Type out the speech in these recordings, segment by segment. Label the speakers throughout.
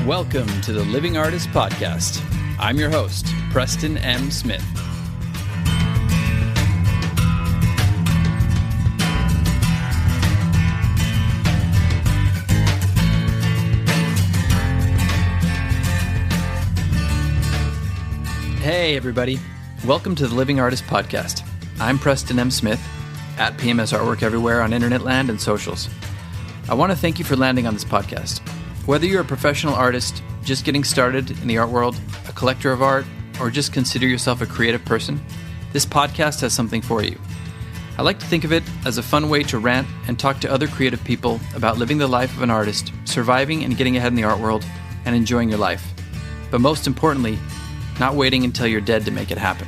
Speaker 1: Welcome to the Living Artist Podcast. I'm your host, Preston M. Smith. Hey, everybody. Welcome to the Living Artist Podcast. I'm Preston M. Smith, at PMS Artwork everywhere on internet land and socials. I want to thank you for landing on this podcast. Whether you're a professional artist, just getting started in the art world, a collector of art, or just consider yourself a creative person, this podcast has something for you. I like to think of it as a fun way to rant and talk to other creative people about living the life of an artist, surviving and getting ahead in the art world, and enjoying your life. But most importantly, not waiting until you're dead to make it happen.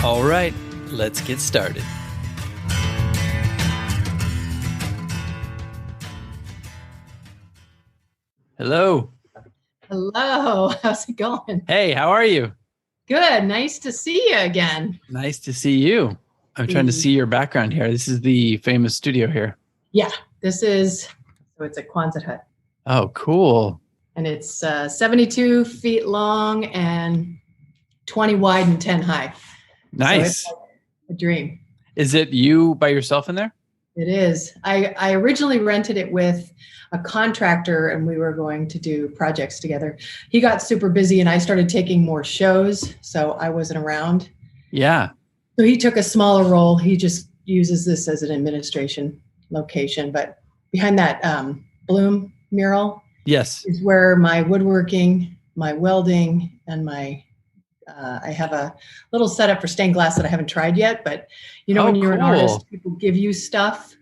Speaker 1: All right, let's get started. Hello.
Speaker 2: Hello. How's it going?
Speaker 1: Hey, how are you?
Speaker 2: Good. Nice to see you again.
Speaker 1: Nice to see you. I'm trying to see your background here. This is the famous studio here.
Speaker 2: Yeah, it's a Quonset hut.
Speaker 1: Oh, cool.
Speaker 2: And it's 72 feet long and 20 wide and 10 high.
Speaker 1: Nice.
Speaker 2: So it's like a dream.
Speaker 1: Is it you by yourself in there?
Speaker 2: It is. I originally rented it with a contractor and we were going to do projects together. He got super busy and I started taking more shows, so I wasn't around.
Speaker 1: Yeah.
Speaker 2: So he took a smaller role. He just uses this as an administration location. But behind that Bloom mural,
Speaker 1: yes,
Speaker 2: is where my woodworking, my welding, and my I have a little setup for stained glass that I haven't tried yet. But you know, when you're an artist, people give you stuff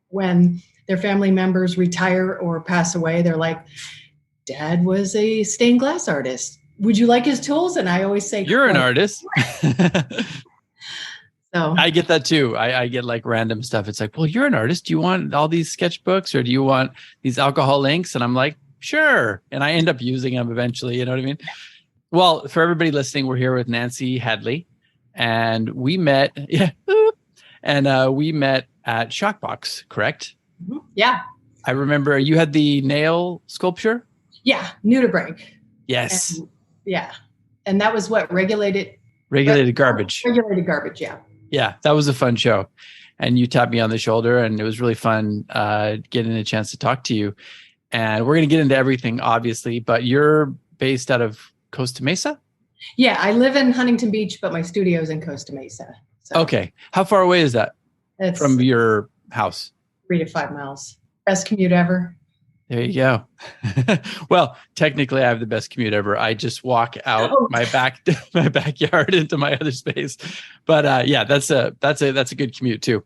Speaker 2: when their family members retire or pass away. They're like, Dad was a stained glass artist. Would you like his tools? And I always say,
Speaker 1: you're an artist.
Speaker 2: So
Speaker 1: I get that too. I get like random stuff. It's like, well, you're an artist. Do you want all these sketchbooks or do you want these alcohol inks? And I'm like, sure. And I end up using them eventually. You know what I mean? Well, for everybody listening, we're here with Nancy Hadley and we met. Yeah. And we met at Shockbox, correct?
Speaker 2: Yeah.
Speaker 1: I remember you had the nail sculpture.
Speaker 2: Yeah. Nudibranch.
Speaker 1: Yes.
Speaker 2: And, yeah. And that was what? Regulated
Speaker 1: garbage.
Speaker 2: Regulated garbage. Yeah.
Speaker 1: Yeah. That was a fun show. And you tapped me on the shoulder and it was really fun getting a chance to talk to you. And we're going to get into everything, obviously, but you're based out of Costa Mesa?
Speaker 2: Yeah. I live in Huntington Beach, but my studio's in Costa Mesa. So
Speaker 1: okay. How far away is that from your house?
Speaker 2: 3 to 5 miles. Best commute ever.
Speaker 1: There you go. Well, technically I have the best commute ever. I just walk out my backyard into my other space. But yeah, that's a good commute too.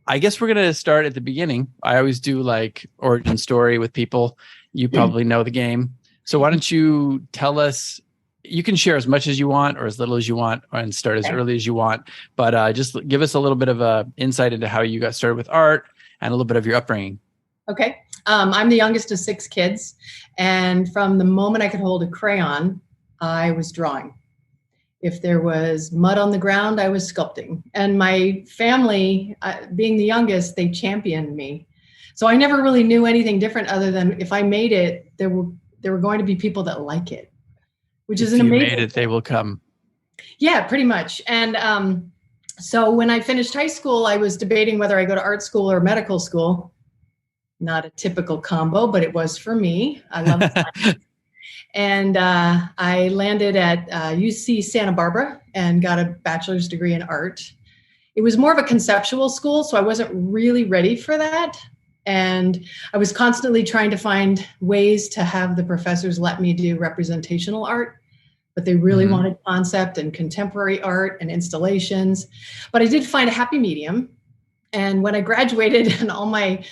Speaker 1: I guess we're going to start at the beginning. I always do like origin story with people. You probably know the game. So why don't you tell us, you can share as much as you want or as little as you want and start as early as you want, but just give us a little bit of a insight into how you got started with art and a little bit of your upbringing.
Speaker 2: Okay. I'm the youngest of 6 kids. And from the moment I could hold a crayon, I was drawing. If there was mud on the ground, I was sculpting. And my family, being the youngest, they championed me. So I never really knew anything different other than if I made it, there were going to be people that like it, which is an amazing. If you made
Speaker 1: it, they will come.
Speaker 2: Yeah, pretty much. And so when I finished high school, I was debating whether I go to art school or medical school. Not a typical combo, but it was for me. I love science. And I landed at UC Santa Barbara and got a bachelor's degree in art. It was more of a conceptual school, so I wasn't really ready for that. And I was constantly trying to find ways to have the professors let me do representational art, but they really wanted concept and contemporary art and installations. But I did find a happy medium. And when I graduated and all my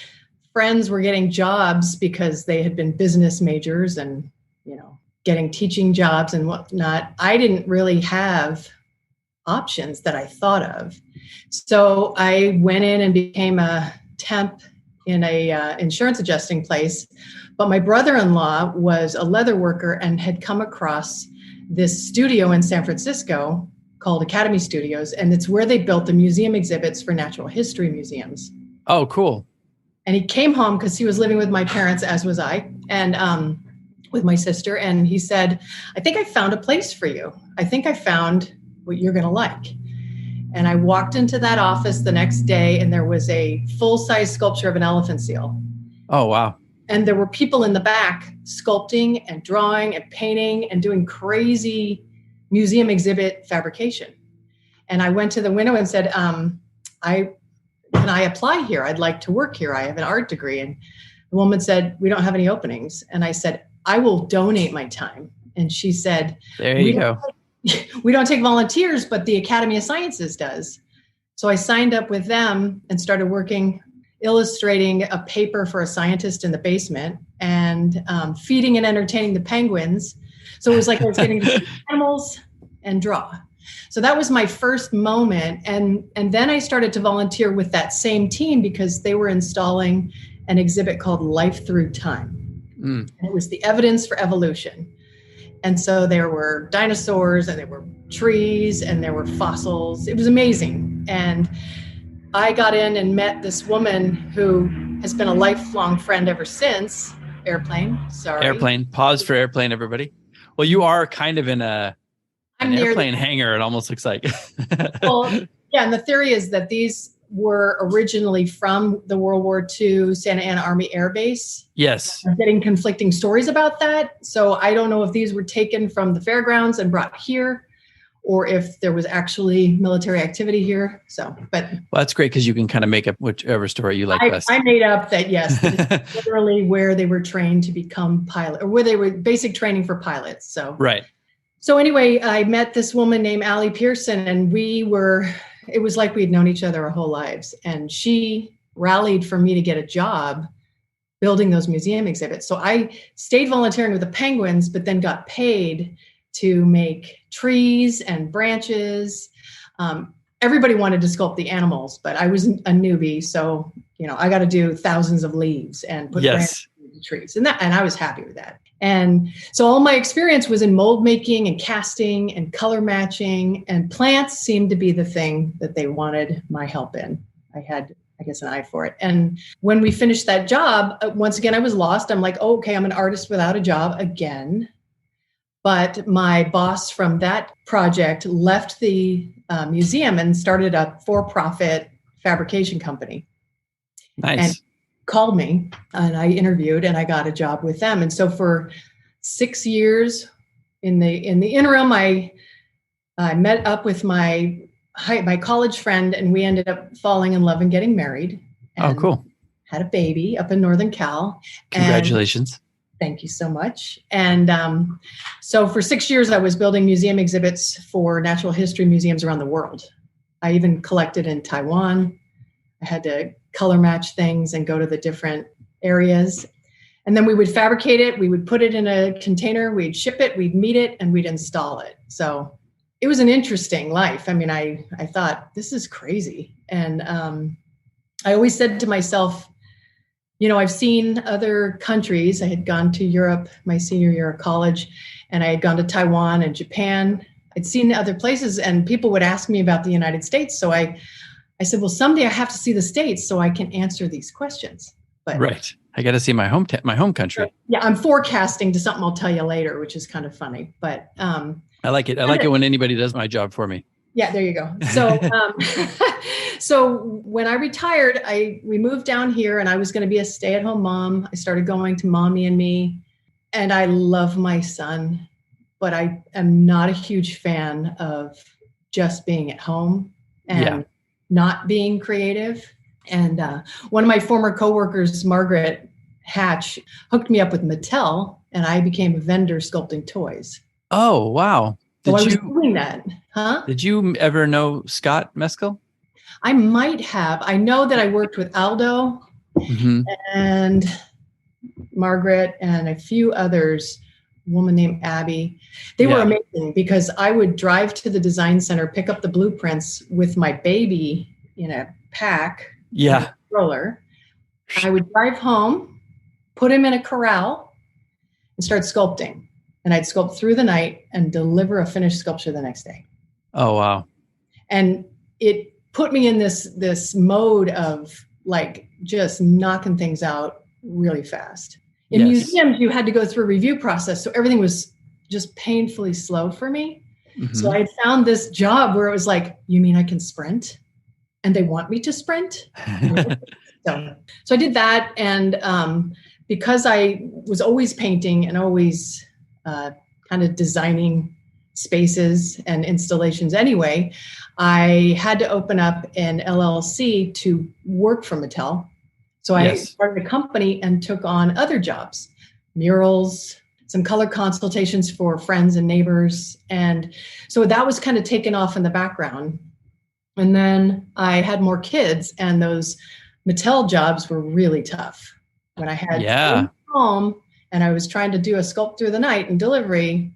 Speaker 2: friends were getting jobs because they had been business majors and, you know, getting teaching jobs and whatnot, I didn't really have options that I thought of. So I went in and became a temp in a insurance adjusting place. But my brother-in-law was a leather worker and had come across this studio in San Francisco called Academy Studios. And it's where they built the museum exhibits for natural history museums.
Speaker 1: Oh, cool.
Speaker 2: And he came home because he was living with my parents, as was I, and with my sister. And he said, I think I found a place for you. I think I found what you're going to like. And I walked into that office the next day, and there was a full-size sculpture of an elephant seal.
Speaker 1: Oh, wow.
Speaker 2: And there were people in the back sculpting and drawing and painting and doing crazy museum exhibit fabrication. And I went to the window and said, can I apply here? I'd like to work here. I have an art degree. And the woman said, we don't have any openings. And I said, I will donate my time. And she said,
Speaker 1: there you go.
Speaker 2: We don't take volunteers, but the Academy of Sciences does. So I signed up with them and started working, illustrating a paper for a scientist in the basement and feeding and entertaining the penguins. So it was like I was getting to see animals and draw. So that was my first moment. And then I started to volunteer with that same team because they were installing an exhibit called Life Through Time. And it was the evidence for evolution. And so there were dinosaurs and there were trees and there were fossils. It was amazing. And I got in and met this woman who has been a lifelong friend ever since. Airplane.
Speaker 1: Pause for airplane, everybody. Well, you are kind of in an airplane hangar, it almost looks like.
Speaker 2: Well, yeah. And the theory is that these were originally from the World War II Santa Ana Army Air Base.
Speaker 1: Yes.
Speaker 2: I'm getting conflicting stories about that. So I don't know if these were taken from the fairgrounds and brought here, or if there was actually military activity here. Well,
Speaker 1: that's great because you can kind of make up whichever story you like best.
Speaker 2: I made up that, yes, it's literally where they were trained to become pilot, or where they were basic training for pilots. So
Speaker 1: right.
Speaker 2: So anyway, I met this woman named Allie Pearson, and it was like we'd known each other our whole lives. And she rallied for me to get a job building those museum exhibits. So I stayed volunteering with the penguins, but then got paid to make trees and branches. Everybody wanted to sculpt the animals, but I was a newbie. So, I got to do thousands of leaves and put branches in the trees. And I was happy with that. And so all my experience was in mold making and casting and color matching, and plants seemed to be the thing that they wanted my help in. I had, I guess, an eye for it. And when we finished that job, once again, I was lost. I'm like, oh, okay, I'm an artist without a job again. But my boss from that project left the museum and started a for-profit fabrication company.
Speaker 1: Nice.
Speaker 2: And called me, and I interviewed, and I got a job with them. And so for 6 years in the interim, I met up with my college friend, and we ended up falling in love and getting married.
Speaker 1: Oh, cool.
Speaker 2: Had a baby up in Northern Cal.
Speaker 1: Congratulations.
Speaker 2: Thank you so much. And so for 6 years, I was building museum exhibits for natural history museums around the world. I even collected in Taiwan. I had to color match things and go to the different areas. And then we would fabricate it. We would put it in a container. We'd ship it. We'd meet it, and we'd install it. So it was an interesting life. I mean, I thought, this is crazy. And I always said to myself, I've seen other countries. I had gone to Europe my senior year of college, and I had gone to Taiwan and Japan. I'd seen other places, and people would ask me about the United States. So I said, well, someday I have to see the States so I can answer these questions. But
Speaker 1: right. I got to see my home country.
Speaker 2: Yeah, I'm forecasting to something I'll tell you later, which is kind of funny. But
Speaker 1: I like it. I like it when anybody does my job for me.
Speaker 2: Yeah, there you go. So, so when I retired, we moved down here, and I was going to be a stay-at-home mom. I started going to Mommy and Me, and I love my son, but I am not a huge fan of just being at home and not being creative. And one of my former coworkers, Margaret Hatch, hooked me up with Mattel, and I became a vendor sculpting toys.
Speaker 1: Oh, wow.
Speaker 2: So I was doing that. Huh?
Speaker 1: Did you ever know Scott Meskel?
Speaker 2: I might have. I know that I worked with Aldo and Margaret and a few others, a woman named Abby. They were amazing because I would drive to the design center, pick up the blueprints with my baby in a pack, stroller. I would drive home, put him in a corral, and start sculpting. And I'd sculpt through the night and deliver a finished sculpture the next day.
Speaker 1: Oh, wow.
Speaker 2: And it put me in this mode of like just knocking things out really fast. In
Speaker 1: Yes.
Speaker 2: museums, you had to go through a review process. So everything was just painfully slow for me.
Speaker 1: Mm-hmm.
Speaker 2: So I found this job where it was like, you mean I can sprint? And they want me to sprint? So I did that. And because I was always painting and always kind of designing spaces and installations anyway, I had to open up an LLC to work for Mattel. So I started a company and took on other jobs, murals, some color consultations for friends and neighbors. And so that was kind of taken off in the background. And then I had more kids, and those Mattel jobs were really tough. When I had home and I was trying to do a sculpt through the night and delivery,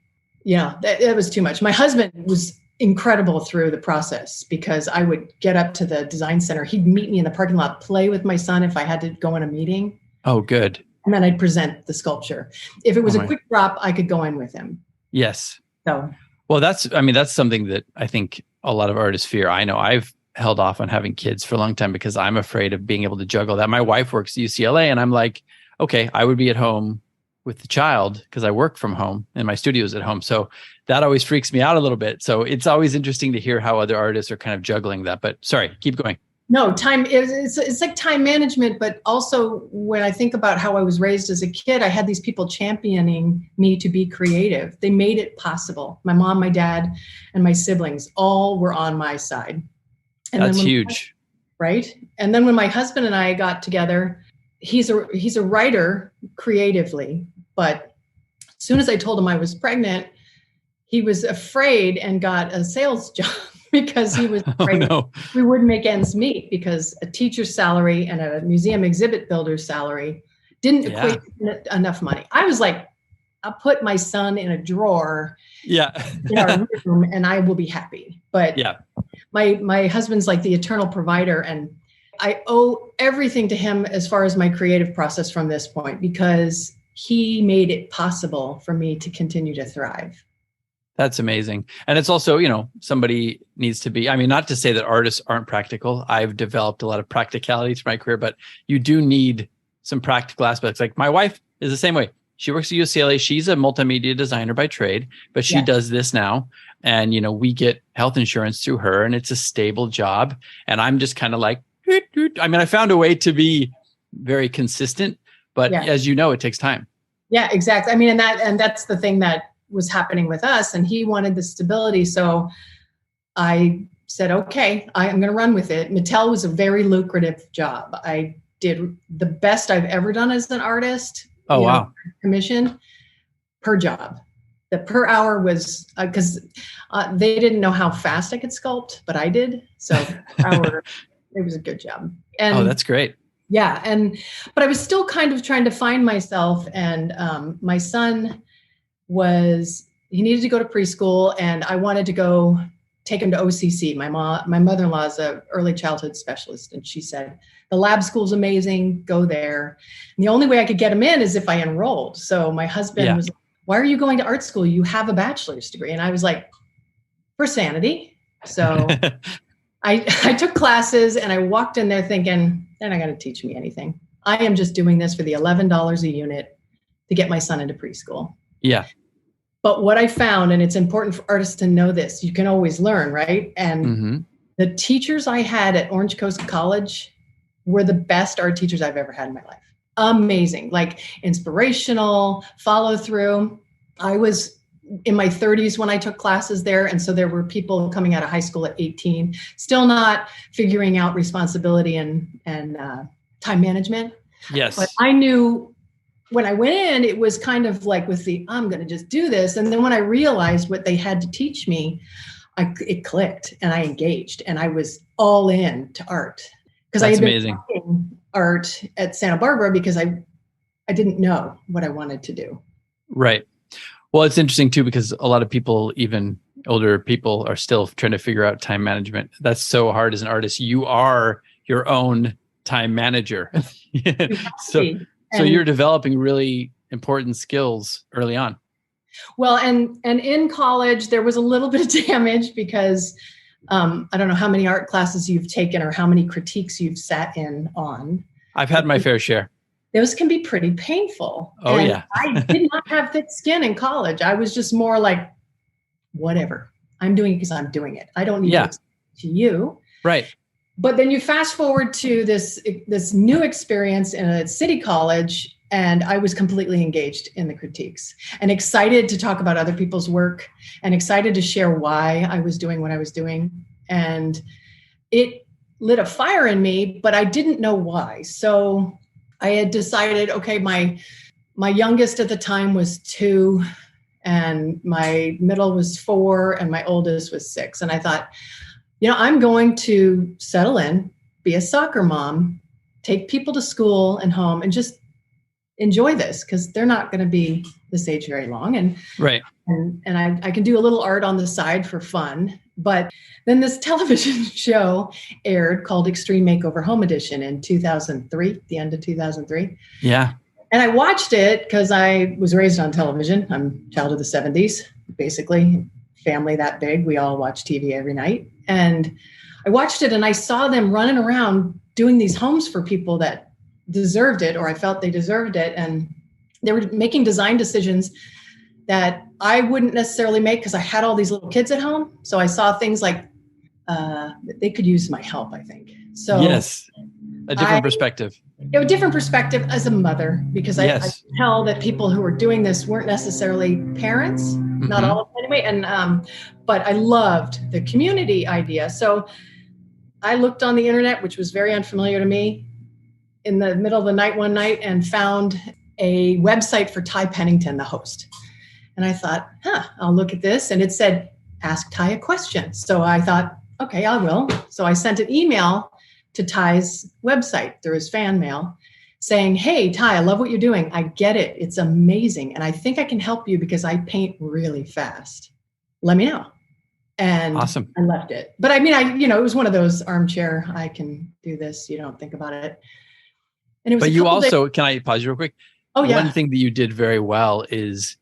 Speaker 2: it was too much. My husband was incredible through the process because I would get up to the design center. He'd meet me in the parking lot, play with my son if I had to go in a meeting.
Speaker 1: Oh, good.
Speaker 2: And then I'd present the sculpture. If it was a quick drop, I could go in with him.
Speaker 1: Yes.
Speaker 2: So,
Speaker 1: well, that's something that I think a lot of artists fear. I know I've held off on having kids for a long time because I'm afraid of being able to juggle that. My wife works at UCLA, and I'm like, okay, I would be at home with the child because I work from home and my studio's at home. So that always freaks me out a little bit. So it's always interesting to hear how other artists are kind of juggling that. But sorry, keep going.
Speaker 2: No, time it's like time management, but also when I think about how I was raised as a kid, I had these people championing me to be creative. They made it possible. My mom, my dad, and my siblings all were on my side. And
Speaker 1: that's huge.
Speaker 2: Right? And then when my husband and I got together, he's a writer creatively, but as soon as I told him I was pregnant, he was afraid and got a sales job because he was afraid we wouldn't make ends meet because a teacher's salary and a museum exhibit builder's salary didn't equate enough money. I was like, I'll put my son in a drawer in our room and I will be happy. But my husband's like the eternal provider, and I owe everything to him as far as my creative process from this point because he made it possible for me to continue to thrive.
Speaker 1: That's amazing. And it's also, somebody needs to be, not to say that artists aren't practical. I've developed a lot of practicality through my career, but you do need some practical aspects. Like my wife is the same way. She works at UCLA. She's a multimedia designer by trade, but she does this now. And, we get health insurance through her and it's a stable job. And I'm just kind of like, I found a way to be very consistent, but as you know, it takes time.
Speaker 2: Yeah, exactly. And that's the thing that was happening with us, and he wanted the stability. So I said, okay, I'm going to run with it. Mattel was a very lucrative job. I did the best I've ever done as an artist.
Speaker 1: Oh, wow.
Speaker 2: Commission per job. The per hour was because they didn't know how fast I could sculpt, but I did. So per hour, it was a good job. And
Speaker 1: that's great.
Speaker 2: Yeah. But I was still kind of trying to find myself. And my son he needed to go to preschool, and I wanted to go take him to OCC. My mother-in-law is an early childhood specialist, and she said, the lab school's amazing, go there. And the only way I could get him in is if I enrolled. So my husband was like, why are you going to art school? You have a bachelor's degree. And I was like, for sanity. So I took classes, and I walked in there thinking, they're not going to teach me anything. I am just doing this for the $11 a unit to get my son into preschool.
Speaker 1: Yeah.
Speaker 2: But what I found, and it's important for artists to know this, you can always learn, right? And the teachers I had at Orange Coast College were the best art teachers I've ever had in my life. Amazing, like inspirational, follow through. I was in my 30s when I took classes there. And so there were people coming out of high school at 18, still not figuring out responsibility and time management.
Speaker 1: Yes.
Speaker 2: But I knew when I went in, it was kind of like with I'm going to just do this. And then when I realized what they had to teach me, it clicked and I engaged and I was all in to art. Because I had been doing art at Santa Barbara because I didn't know what I wanted to do.
Speaker 1: Right. Well, it's interesting too, because a lot of people, even older people, are still trying to figure out time management. That's so hard as an artist. You are your own time manager. So you're developing really important skills early on.
Speaker 2: Well, and in college, there was a little bit of damage because I don't know how many art classes you've taken or how many critiques you've sat in on.
Speaker 1: I've had my fair share.
Speaker 2: Those can be pretty painful.
Speaker 1: Oh,
Speaker 2: and
Speaker 1: yeah.
Speaker 2: I did not have thick skin in college. I was just more like, whatever. I'm doing it because I'm doing it. I don't need to explain to you.
Speaker 1: Right.
Speaker 2: But then you fast forward to this new experience in a city college, and I was completely engaged in the critiques and excited to talk about other people's work and excited to share why I was doing what I was doing. And it lit a fire in me, but I didn't know why. So I had decided, okay, my youngest at the time was 2, and my middle was 4, and my oldest was 6. And I thought, I'm going to settle in, be a soccer mom, take people to school and home, and just enjoy this, because they're not going to be this age very long. And
Speaker 1: right.
Speaker 2: And I can do a little art on the side for fun. But then this television show aired called Extreme Makeover Home Edition in 2003, the end of 2003.
Speaker 1: Yeah.
Speaker 2: And I watched it because I was raised on television. I'm a child of the 70s, basically. Family that big. We all watch TV every night. And I watched it and I saw them running around doing these homes for people that deserved it, or I felt they deserved it. And they were making design decisions that I wouldn't necessarily make because I had all these little kids at home. So I saw things like they could use my help, I think. So
Speaker 1: yes, a different perspective.
Speaker 2: A different perspective as a mother, because I tell that people who were doing this weren't necessarily parents, not all of them anyway. And but I loved the community idea. So I looked on the internet, which was very unfamiliar to me, in the middle of the night one night, and found a website for Ty Pennington, the host. And I thought, I'll look at this. And it said, ask Ty a question. So I thought, okay, I will. So I sent an email to Ty's website through his fan mail saying, hey, Ty, I love what you're doing. I get it. It's amazing. And I think I can help you because I paint really fast. Let me know. And
Speaker 1: awesome.
Speaker 2: I left it. But I mean, it was one of those armchair, I can do this. You don't think about it. And it was. But
Speaker 1: you also, can I pause you real quick?
Speaker 2: Oh, yeah.
Speaker 1: One thing that you did very well is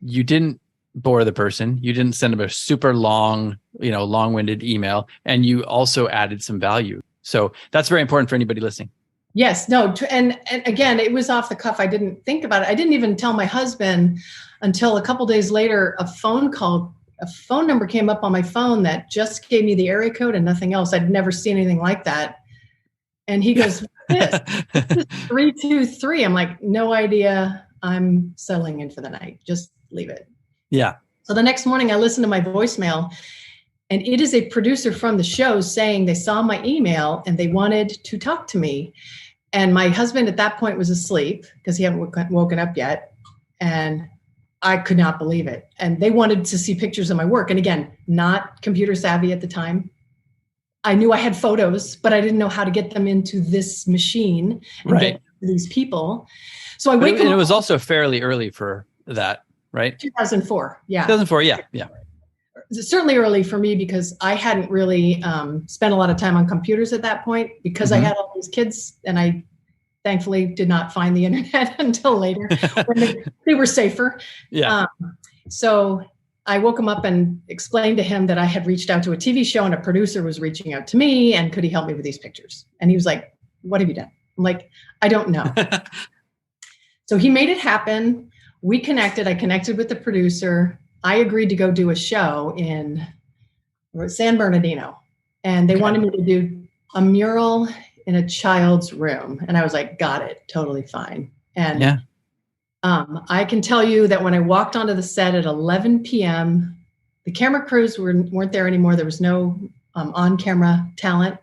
Speaker 1: you didn't bore the person. You didn't send them a super long, long-winded email. And you also added some value. So that's very important for anybody listening.
Speaker 2: Yes, no. And again, it was off the cuff. I didn't think about it. I didn't even tell my husband until a couple days later, a phone number came up on my phone that just gave me the area code and nothing else. I'd never seen anything like that. And he goes, this is 323. I'm like, no idea. I'm settling in for the night. Just leave it.
Speaker 1: Yeah.
Speaker 2: So the next morning I listened to my voicemail, and it is a producer from the show saying they saw my email and they wanted to talk to me. And my husband at that point was asleep because he hadn't woken up yet. And I could not believe it. And they wanted to see pictures of my work. And again, not computer savvy at the time. I knew I had photos, but I didn't know how to get them into this machine and get these people. So I wake up. And
Speaker 1: it was also fairly early for that, right?
Speaker 2: 2004. Yeah.
Speaker 1: 2004. Yeah. Yeah.
Speaker 2: Certainly early for me because I hadn't really spent a lot of time on computers at that point because I had all these kids, and I thankfully did not find the internet until later when they were safer.
Speaker 1: Yeah.
Speaker 2: So I woke him up and explained to him that I had reached out to a TV show and a producer was reaching out to me and could he help me with these pictures? And he was like, what have you done? I'm like, I don't know. So he made it happen. We connected. I connected with the producer. I agreed to go do a show in San Bernardino, and they wanted me to do a mural in a child's room. And I was like, got it. Totally fine. And I can tell you that when I walked onto the set at 11 p.m., the camera crews weren't there anymore. There was no on-camera talent,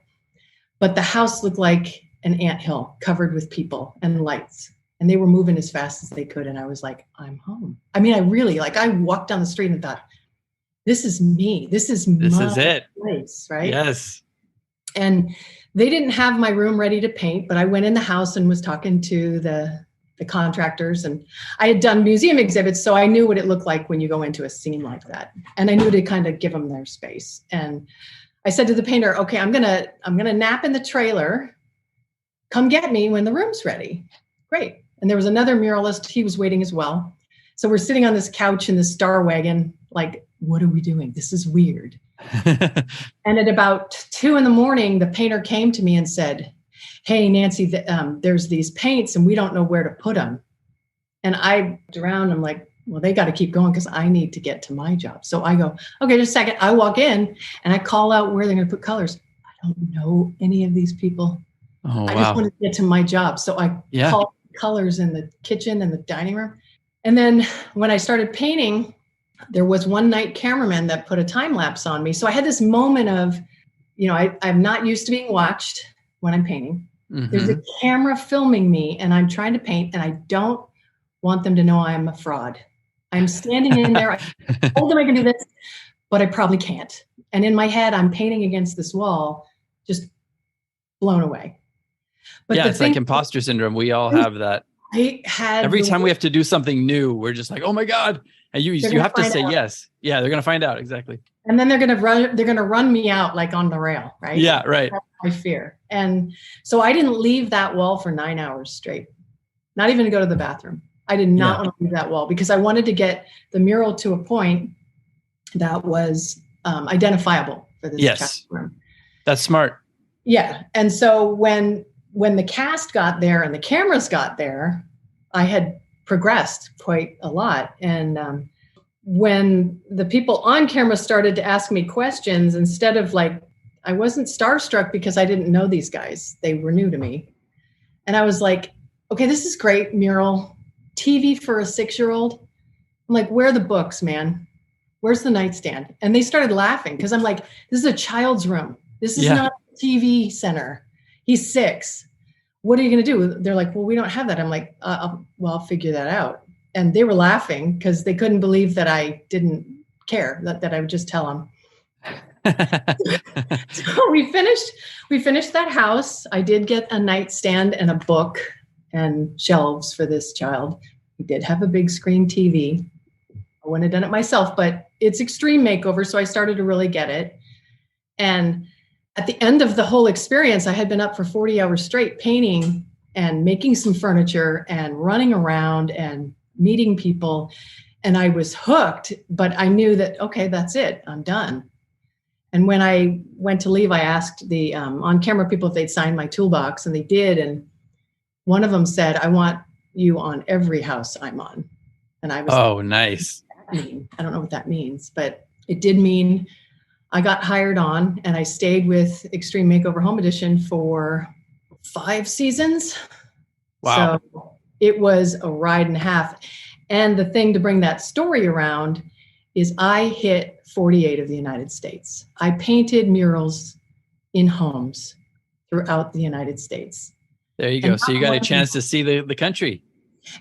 Speaker 2: but the house looked like an anthill covered with people and lights. And they were moving as fast as they could. And I was like, I'm home. I mean, I walked down the street and thought, this is me. This is my place, right?
Speaker 1: Yes.
Speaker 2: And they didn't have my room ready to paint, but I went in the house and was talking to the contractors. And I had done museum exhibits, so I knew what it looked like when you go into a scene like that. And I knew to kind of give them their space. And I said to the painter, okay, I'm gonna nap in the trailer. Come get me when the room's ready. Great. And there was another muralist. He was waiting as well. So we're sitting on this couch in the Star Wagon, like, what are we doing? This is weird. And at about 2 a.m, the painter came to me and said, "Hey, Nancy, there's these paints and we don't know where to put them." And I looked around, I'm like, well, they got to keep going because I need to get to my job. So I go, okay, just a second. I walk in and I call out where they're going to put colors. I don't know any of these people.
Speaker 1: Oh,
Speaker 2: I just want to get to my job. So I called colors in the kitchen and the dining room. And then when I started painting, there was one night cameraman that put a time lapse on me. So I had this moment of, I'm not used to being watched when I'm painting. Mm-hmm. There's a camera filming me and I'm trying to paint and I don't want them to know I'm a fraud. I'm standing in there. I told them I can do this, but I probably can't. And in my head, I'm painting against this wall, just blown away. But
Speaker 1: it's like imposter syndrome. We all have that. Every time we have to do something new, we're just like, oh my God. And you have to say yes. Yeah, they're going to find out. Exactly. And
Speaker 2: then they're going to run me out like on the rail, right?
Speaker 1: Yeah, right.
Speaker 2: That's my fear. And so I didn't leave that wall for 9 hours straight, not even to go to the bathroom. I did not want to leave that wall because I wanted to get the mural to a point that was identifiable for this chat room.
Speaker 1: That's smart.
Speaker 2: Yeah. And so when the cast got there and the cameras got there, I had progressed quite a lot. And when the people on camera started to ask me questions, instead of I wasn't starstruck because I didn't know these guys. They were new to me. And I was like, okay, this is great, mural. TV for a 6-year-old. I'm like, where are the books, man? Where's the nightstand? And they started laughing because I'm like, this is a child's room. This is not a TV center. He's 6. What are you going to do? They're like, well, we don't have that. I'm like, I'll figure that out. And they were laughing because they couldn't believe that I didn't care, that I would just tell them. So we finished that house. I did get a nightstand and a book and shelves for this child. He did have a big screen TV. I wouldn't have done it myself, but it's Extreme Makeover, so I started to really get it. And at the end of the whole experience, I had been up for 40 hours straight painting and making some furniture and running around and meeting people. And I was hooked, but I knew that, okay, that's it. I'm done. And when I went to leave, I asked the on-camera people if they'd sign my toolbox, and they did. And one of them said, I want you on every house I'm on. And I was like,
Speaker 1: nice.
Speaker 2: What does that mean? I don't know what that means, but it did mean I got hired on and I stayed with Extreme Makeover Home Edition for 5 seasons.
Speaker 1: Wow.
Speaker 2: So it was a ride and a half. And the thing to bring that story around is I hit 48 of the United States. I painted murals in homes throughout the United States.
Speaker 1: There you go. So you got a chance to see the country.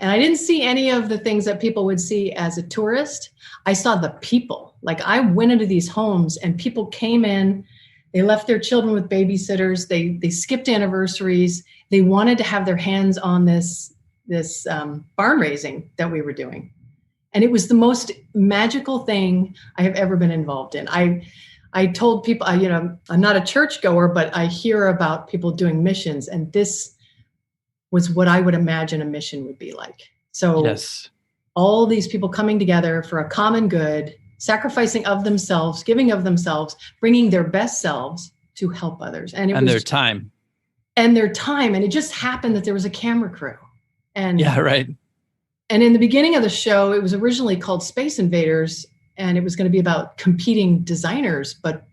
Speaker 2: And I didn't see any of the things that people would see as a tourist. I saw the people. I went into these homes and people came in, they left their children with babysitters. They skipped anniversaries. They wanted to have their hands on this barn raising that we were doing. And it was the most magical thing I have ever been involved in. I told people, I'm not a churchgoer, but I hear about people doing missions, and this was what I would imagine a mission would be like. So all these people coming together for a common good, sacrificing of themselves, giving of themselves, bringing their best selves to help others. And
Speaker 1: their time.
Speaker 2: And their time. And it just happened that there was a camera crew. And
Speaker 1: yeah, right.
Speaker 2: And in the beginning of the show, it was originally called Space Invaders, and it was going to be about competing designers, but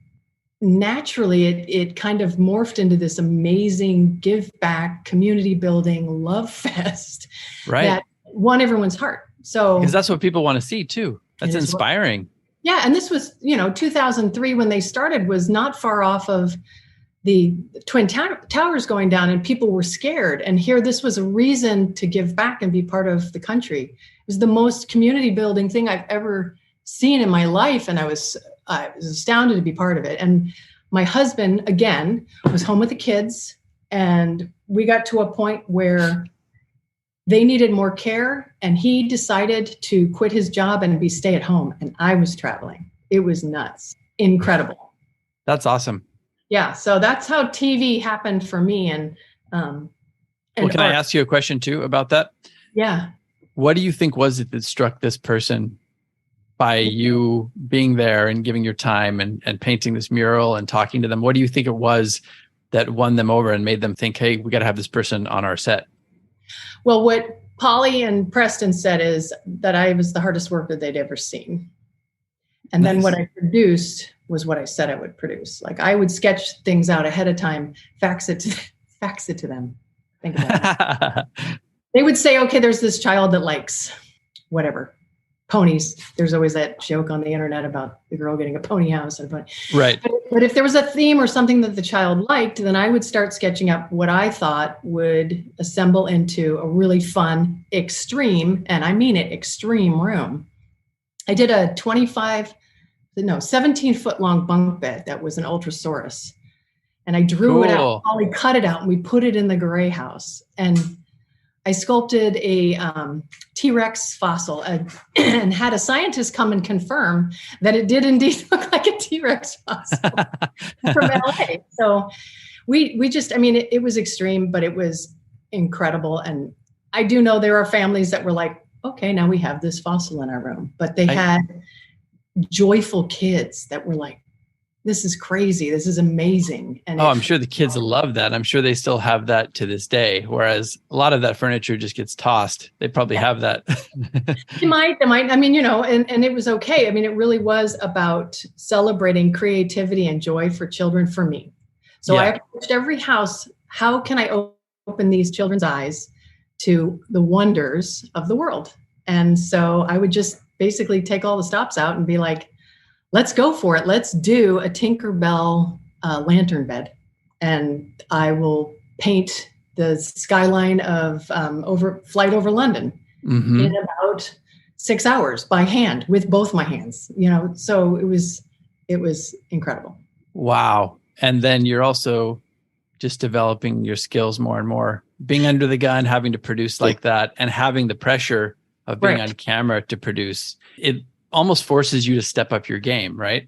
Speaker 2: naturally it kind of morphed into this amazing give back, community building, love fest that won everyone's heart. So
Speaker 1: because that's what people want to see too. That's inspiring.
Speaker 2: Yeah. And this was, 2003 when they started, was not far off of the Twin Towers going down, and people were scared. And here, this was a reason to give back and be part of the country. It was the most community building thing I've ever seen in my life. And I was astounded to be part of it. And my husband, again, was home with the kids. And we got to a point where they needed more care. And he decided to quit his job and be stay at home. And I was traveling. It was nuts. Incredible.
Speaker 1: That's awesome.
Speaker 2: Yeah. So that's how TV happened for me. And
Speaker 1: can I ask you a question too about that?
Speaker 2: Yeah.
Speaker 1: What do you think was it that struck this person by you being there and giving your time and painting this mural and talking to them? What do you think it was that won them over and made them think, hey, we got to have this person on our set?
Speaker 2: Well, what Polly and Preston said is that I was the hardest worker they'd ever seen. And then what I produced was what I said I would produce. Like I would sketch things out ahead of time, fax it to them. Think about it. They would say, okay, there's this child that likes whatever, ponies. There's always that joke on the internet about the girl getting a pony house.
Speaker 1: Right.
Speaker 2: But if there was a theme or something that the child liked, then I would start sketching up what I thought would assemble into a really fun, extreme, and I mean it, extreme room. I did a 17-foot long bunk bed that was an Ultrasaurus. And I drew it out. Polly cut it out and we put it in the Gray house. And I sculpted a T-Rex fossil and had a scientist come and confirm that it did indeed look like a T-Rex fossil from LA. So we just, I mean, it was extreme, but it was incredible. And I do know there are families that were like, okay, now we have this fossil in our room. But they had joyful kids that were like, this is crazy. This is amazing. And
Speaker 1: I'm sure the kids love that. I'm sure they still have that to this day. Whereas a lot of that furniture just gets tossed. They probably have that.
Speaker 2: They might. I mean, and it was okay. I mean, it really was about celebrating creativity and joy for children for me. So I approached every house. How can I open these children's eyes to the wonders of the world? And so I would just basically take all the stops out and be like, let's go for it. Let's do a Tinkerbell lantern bed. And I will paint the skyline of Flight Over London in about 6 hours by hand with both my hands, so it was incredible.
Speaker 1: Wow. And then you're also just developing your skills more and more, being under the gun, having to produce like that and having the pressure of being on camera to produce. It almost forces you to step up your game, right?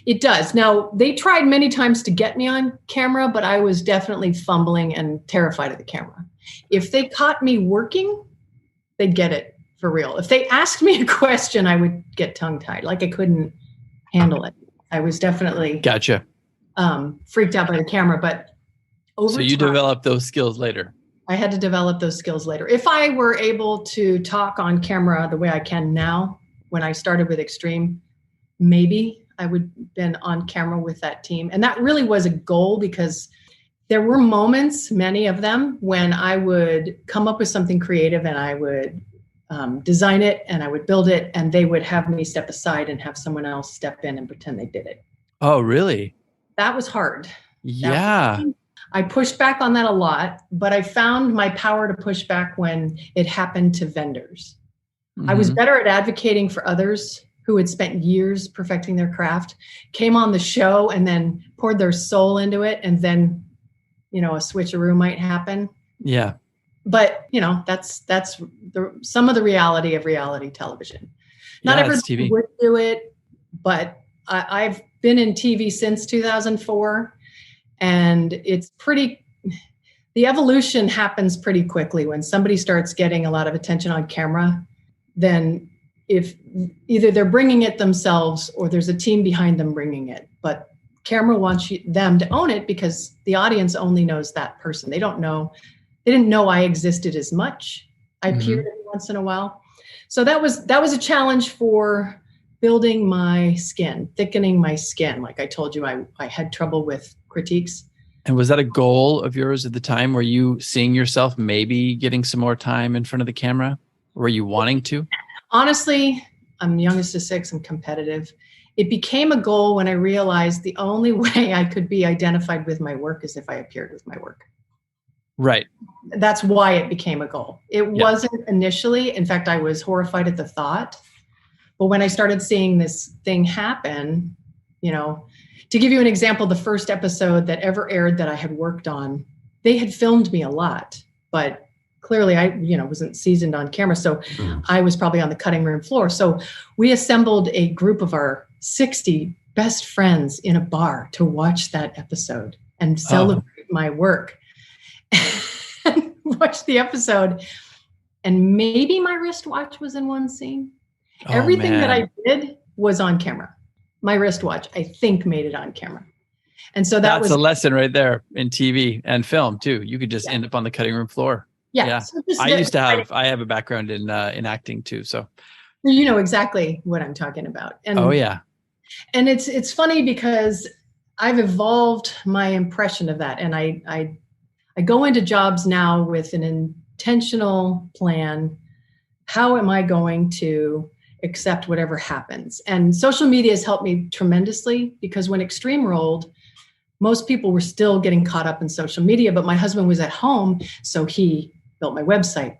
Speaker 2: It does. Now, they tried many times to get me on camera, but I was definitely fumbling and terrified of the camera. If they caught me working, they'd get it for real. If they asked me a question, I would get tongue-tied. Like I couldn't handle it. I was definitely freaked out by the camera, but over
Speaker 1: So you
Speaker 2: time,
Speaker 1: developed those skills later.
Speaker 2: I had to develop those skills later. If I were able to talk on camera the way I can now, when I started with Extreme, maybe I would have been on camera with that team. And that really was a goal because there were moments, many of them, when I would come up with something creative and I would design it and I would build it and they would have me step aside and have someone else step in and pretend they did it.
Speaker 1: Oh, really?
Speaker 2: That was hard.
Speaker 1: Yeah.
Speaker 2: I pushed back on that a lot, but I found my power to push back when it happened to vendors. I was better at advocating for others who had spent years perfecting their craft, came on the show and then poured their soul into it. And then, a switcheroo might happen.
Speaker 1: Yeah.
Speaker 2: But, that's some of the reality of reality television. Not everybody would do it, but I've been in TV since 2004 and the evolution happens pretty quickly when somebody starts getting a lot of attention on camera. Then if either they're bringing it themselves or there's a team behind them bringing it, but camera wants them to own it because the audience only knows that person. They didn't know I existed as much. I appeared every once in a while. So that was a challenge for building my skin, thickening my skin. Like I told you, I had trouble with critiques.
Speaker 1: And was that a goal of yours at the time? Were you seeing yourself maybe getting some more time in front of the camera? Were you wanting to?
Speaker 2: Honestly, I'm the youngest of 6. I'm competitive. It became a goal when I realized the only way I could be identified with my work is if I appeared with my work.
Speaker 1: Right.
Speaker 2: That's why it became a goal. It wasn't initially. In fact, I was horrified at the thought. But when I started seeing this thing happen, to give you an example, the first episode that ever aired that I had worked on, they had filmed me a lot, but clearly I, wasn't seasoned on camera. So I was probably on the cutting room floor. So we assembled a group of our 60 best friends in a bar to watch that episode and celebrate my work. And watch the episode. And maybe my wristwatch was in one scene.
Speaker 1: Oh,
Speaker 2: Everything that
Speaker 1: man.
Speaker 2: I did was on camera. My wristwatch, I think, made it on camera. And so that
Speaker 1: That's
Speaker 2: was,
Speaker 1: a lesson right there in TV and film too. You could just
Speaker 2: yeah.
Speaker 1: end up on the cutting room floor.
Speaker 2: Yeah.
Speaker 1: Yeah.
Speaker 2: So just
Speaker 1: I have a background in acting too. So,
Speaker 2: you know exactly what I'm talking about. And
Speaker 1: oh yeah.
Speaker 2: and it's funny because I've evolved my impression of that. And I go into jobs now with an intentional plan. How am I going to accept whatever happens? And social media has helped me tremendously, because when Extreme rolled, most people were still getting caught up in social media, but my husband was at home. So he built my website.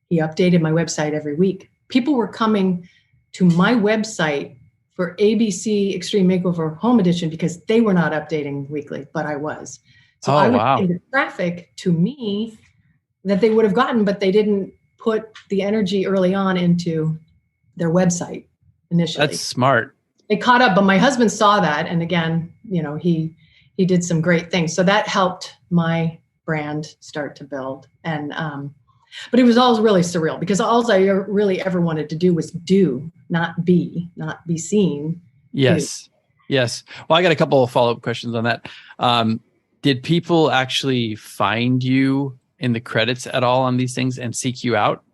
Speaker 2: He updated my website every week. People were coming to my website for ABC Extreme Makeover Home Edition because they were not updating weekly, but I was. So I was getting the traffic to me that they would have gotten, but they didn't put the energy early on into their website initially.
Speaker 1: That's smart.
Speaker 2: They caught up, but my husband saw that. And again, you know, he did some great things. So that helped my brand start to build. And, but it was all really surreal, because all I really ever wanted to do was do, not be seen.
Speaker 1: Yes.
Speaker 2: Do.
Speaker 1: Yes. Well, I got a couple of follow-up questions on that. Did people actually find you in the credits at all on these things and seek you out?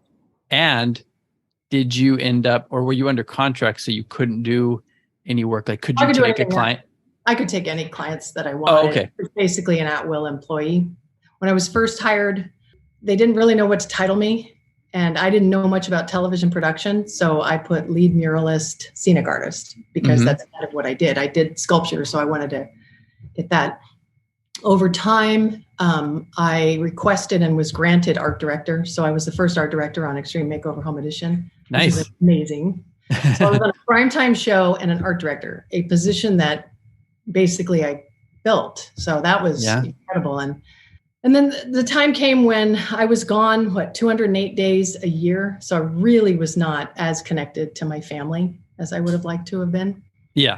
Speaker 1: And did you end up, or were you under contract so you couldn't do any work? Like, could you take a client?
Speaker 2: I could take any clients that I wanted.
Speaker 1: Oh, okay.
Speaker 2: It was basically an at-will employee. When I was first hired, they didn't really know what to title me, and I didn't know much about television production. So I put lead muralist, scenic artist, because that's kind of what I did. I did sculpture, so I wanted to get that. Over time, I requested and was granted art director. So I was the first art director on Extreme Makeover Home Edition.
Speaker 1: Nice.
Speaker 2: Which is amazing. So I was on a primetime show and an art director, a position that basically I built. So that was incredible. And then the time came when I was gone, 208 days a year. So I really was not as connected to my family as I would have liked to have been.
Speaker 1: Yeah.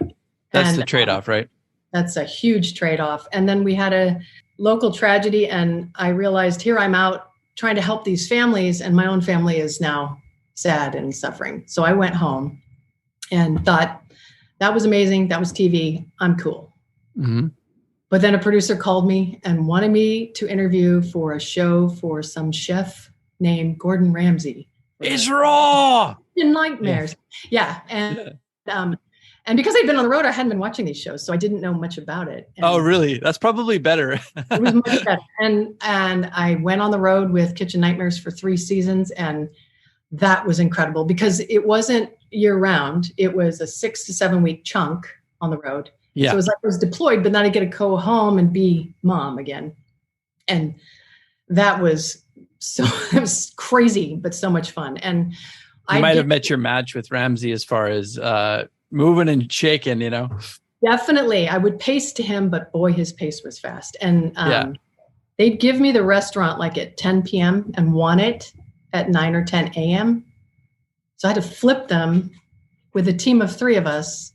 Speaker 1: That's the trade-off, right?
Speaker 2: That's a huge trade-off. And then we had a local tragedy, and I realized here I'm out trying to help these families, and my own family is now sad and suffering. So I went home and thought, that was amazing. That was TV. I'm cool.
Speaker 1: Mm-hmm.
Speaker 2: But then a producer called me and wanted me to interview for a show for some chef named Gordon Ramsay.
Speaker 1: It's raw.
Speaker 2: Nightmares. Yeah. And because I'd been on the road, I hadn't been watching these shows, so I didn't know much about it. And
Speaker 1: oh, really? That's probably better.
Speaker 2: It was much better. And I went on the road with Kitchen Nightmares for 3 seasons, and that was incredible because it wasn't year round. It was a 6 to 7 week chunk on the road. Yeah. So it was like I was deployed, but then I get to go home and be mom again. And that was it was crazy, but so much fun. And
Speaker 1: I might have met your match with Ramsay as far as moving and shaking, you know?
Speaker 2: Definitely. I would pace to him, but boy, his pace was fast. And they'd give me the restaurant like at 10 p.m. and want it at 9 or 10 a.m. So I had to flip them with a team of 3 of us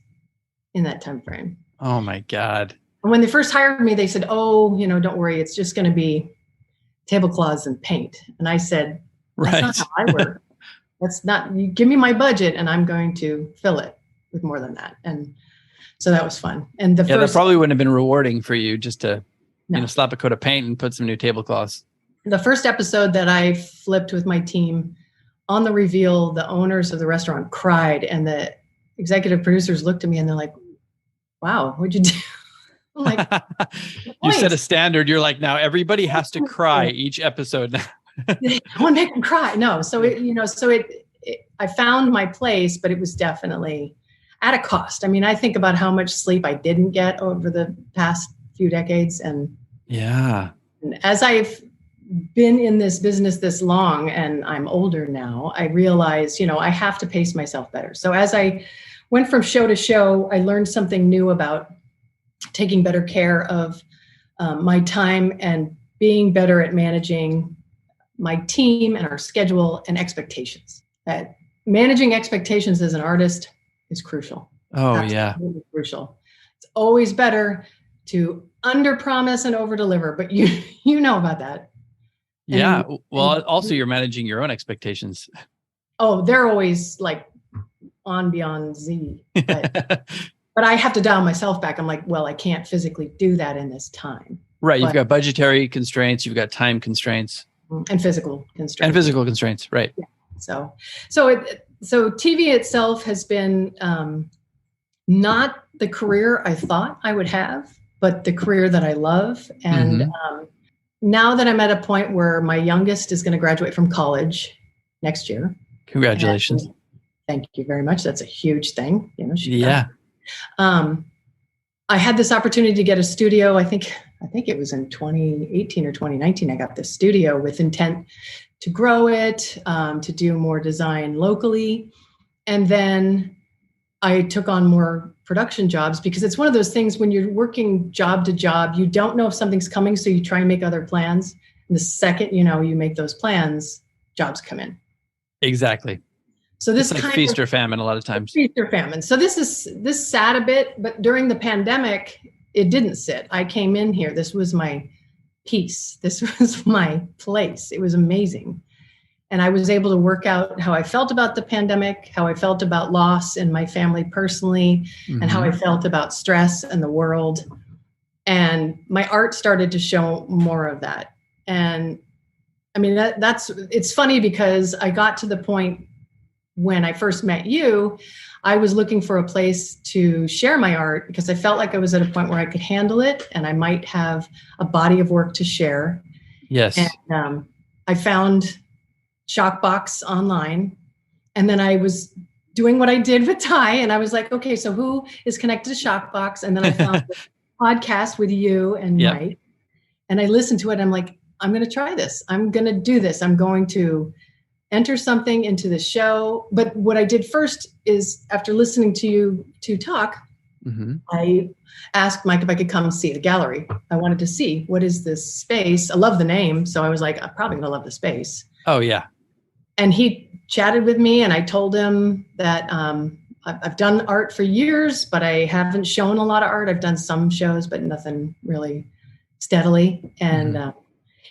Speaker 2: in that time frame.
Speaker 1: Oh my God.
Speaker 2: And when they first hired me, they said, oh, don't worry. It's just going to be tablecloths and paint. And I said, that's not how I work. That's not, you give me my budget and I'm going to fill it with more than that. And so that was fun. And that
Speaker 1: probably wouldn't have been rewarding for you just to, slap a coat of paint and put some new tablecloths.
Speaker 2: The first episode that I flipped with my team, on the reveal, the owners of the restaurant cried, and the executive producers looked at me and they're like, wow, what'd you do? I'm like,
Speaker 1: you set a standard. You're like, now everybody has to cry each episode.
Speaker 2: I want to make them cry. No. So I found my place, but it was definitely at a cost. I mean, I think about how much sleep I didn't get over the past few decades. And as I've been in this business this long and I'm older now, I realize, I have to pace myself better. So as I went from show to show, I learned something new about taking better care of my time and being better at managing my team and our schedule and expectations. Managing expectations as an artist is crucial.
Speaker 1: Oh,
Speaker 2: absolutely crucial. It's always better to under-promise and over-deliver, but you know about that.
Speaker 1: Yeah. Well, also you're managing your own expectations.
Speaker 2: Oh, they're always like on beyond Z. But I have to dial myself back. I'm like, well, I can't physically do that in this time.
Speaker 1: Right. You've got budgetary constraints. You've got time constraints.
Speaker 2: And physical constraints.
Speaker 1: And physical constraints. Right.
Speaker 2: Yeah. So TV itself has been not the career I thought I would have, but the career that I love. And now that I'm at a point where my youngest is going to graduate from college next year.
Speaker 1: Congratulations.
Speaker 2: Thank you very much. That's a huge thing.
Speaker 1: Yeah.
Speaker 2: I had this opportunity to get a studio. I think it was in 2018 or 2019. I got this studio with intent to grow it, to do more design locally. And then I took on more production jobs because it's one of those things when you're working job to job, you don't know if something's coming. So you try and make other plans. And the second, you make those plans, jobs come in.
Speaker 1: Exactly.
Speaker 2: So this
Speaker 1: is like feast or famine a lot of times.
Speaker 2: Feast or famine. So this sat a bit, but during the pandemic, it didn't sit. I came in here. This was my peace. This was my place. It was amazing. And I was able to work out how I felt about the pandemic, how I felt about loss in my family personally, and how I felt about stress and the world. And my art started to show more of that. And I mean, it's funny because I got to the point when I first met you, I was looking for a place to share my art because I felt like I was at a point where I could handle it and I might have a body of work to share.
Speaker 1: Yes.
Speaker 2: And I found Shockbox online. And then I was doing what I did with Ty. And I was like, okay, so who is connected to Shockbox? And then I found the podcast with you and Mike. And I listened to it. I'm like, I'm going to try this. I'm going to do this. I'm going to enter something into the show. But what I did first is after listening to you to talk, I asked Mike if I could come see the gallery. I wanted to see what is this space. I love the name. So I was like, I'm probably going to love the space.
Speaker 1: Oh, yeah.
Speaker 2: And he chatted with me and I told him that I've done art for years, but I haven't shown a lot of art. I've done some shows, but nothing really steadily. And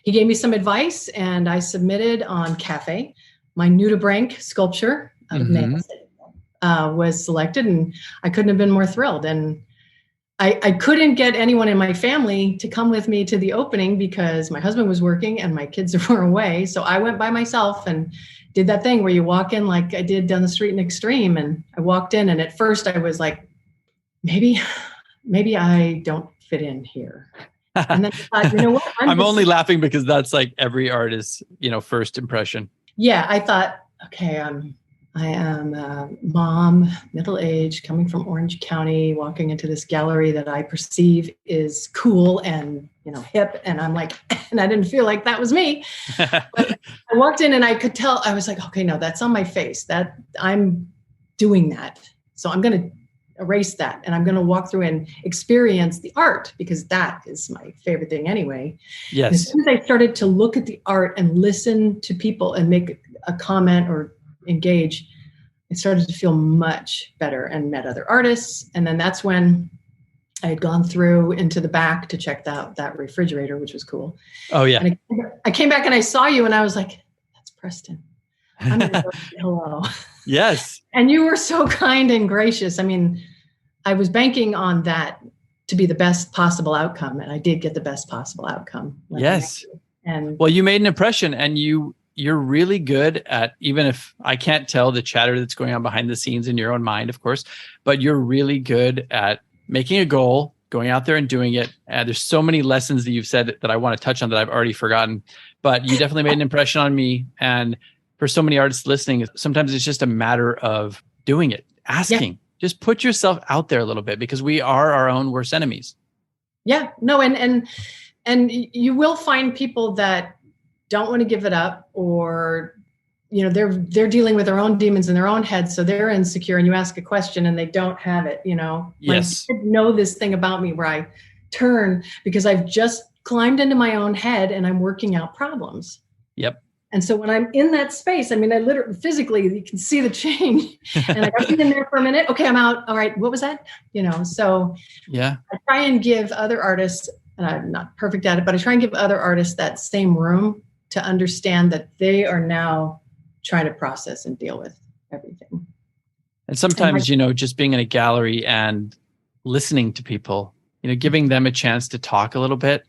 Speaker 2: he gave me some advice and I submitted on Cafe. My nudibranch sculpture out of Nancy was selected and I couldn't have been more thrilled. And I couldn't get anyone in my family to come with me to the opening because my husband was working and my kids were away. So I went by myself and did that thing where you walk in like I did down the street in Extreme. And I walked in and at first I was like, maybe I don't fit in here. And then I thought, you know what?
Speaker 1: I'm only laughing because that's like every artist's, first impression.
Speaker 2: Yeah, I thought, okay, I am a mom, middle-aged, coming from Orange County, walking into this gallery that I perceive is cool and, hip. And I'm like, and I didn't feel like that was me. But I walked in and I could tell, I was like, okay, no, that's on my face. That I'm doing that. So I'm going to erase that. And I'm going to walk through and experience the art because that is my favorite thing anyway.
Speaker 1: Yes.
Speaker 2: And as soon as I started to look at the art and listen to people and make a comment or engage, I started to feel much better and met other artists. And then that's when I had gone through into the back to check that refrigerator, which was cool.
Speaker 1: Oh, yeah.
Speaker 2: And I came back and I saw you and I was like, that's Preston. I'm going to go say hello.
Speaker 1: Yes.
Speaker 2: And you were so kind and gracious. I mean, I was banking on that to be the best possible outcome. And I did get the best possible outcome.
Speaker 1: Yes.
Speaker 2: And
Speaker 1: well, you made an impression and you're really good at, even if I can't tell the chatter that's going on behind the scenes in your own mind, of course, but you're really good at making a goal, going out there and doing it. There's so many lessons that you've said that I want to touch on that I've already forgotten, but you definitely made an impression on me. And for so many artists listening, sometimes it's just a matter of doing it, asking. Yeah. Just put yourself out there a little bit because we are our own worst enemies.
Speaker 2: Yeah, no, and you will find people that don't want to give it up, or they're dealing with their own demons in their own head, so they're insecure. And you ask a question and they don't have it.
Speaker 1: Yes.
Speaker 2: I know this thing about me where I turn because I've just climbed into my own head and I'm working out problems.
Speaker 1: Yep.
Speaker 2: And so when I'm in that space, I mean, I literally, physically, you can see the change. And I got in there for a minute. Okay, I'm out. All right, what was that? So
Speaker 1: yeah,
Speaker 2: I try and give other artists, and I'm not perfect at it, but I try and give other artists that same room to understand that they are now trying to process and deal with everything.
Speaker 1: And sometimes, just being in a gallery and listening to people, giving them a chance to talk a little bit,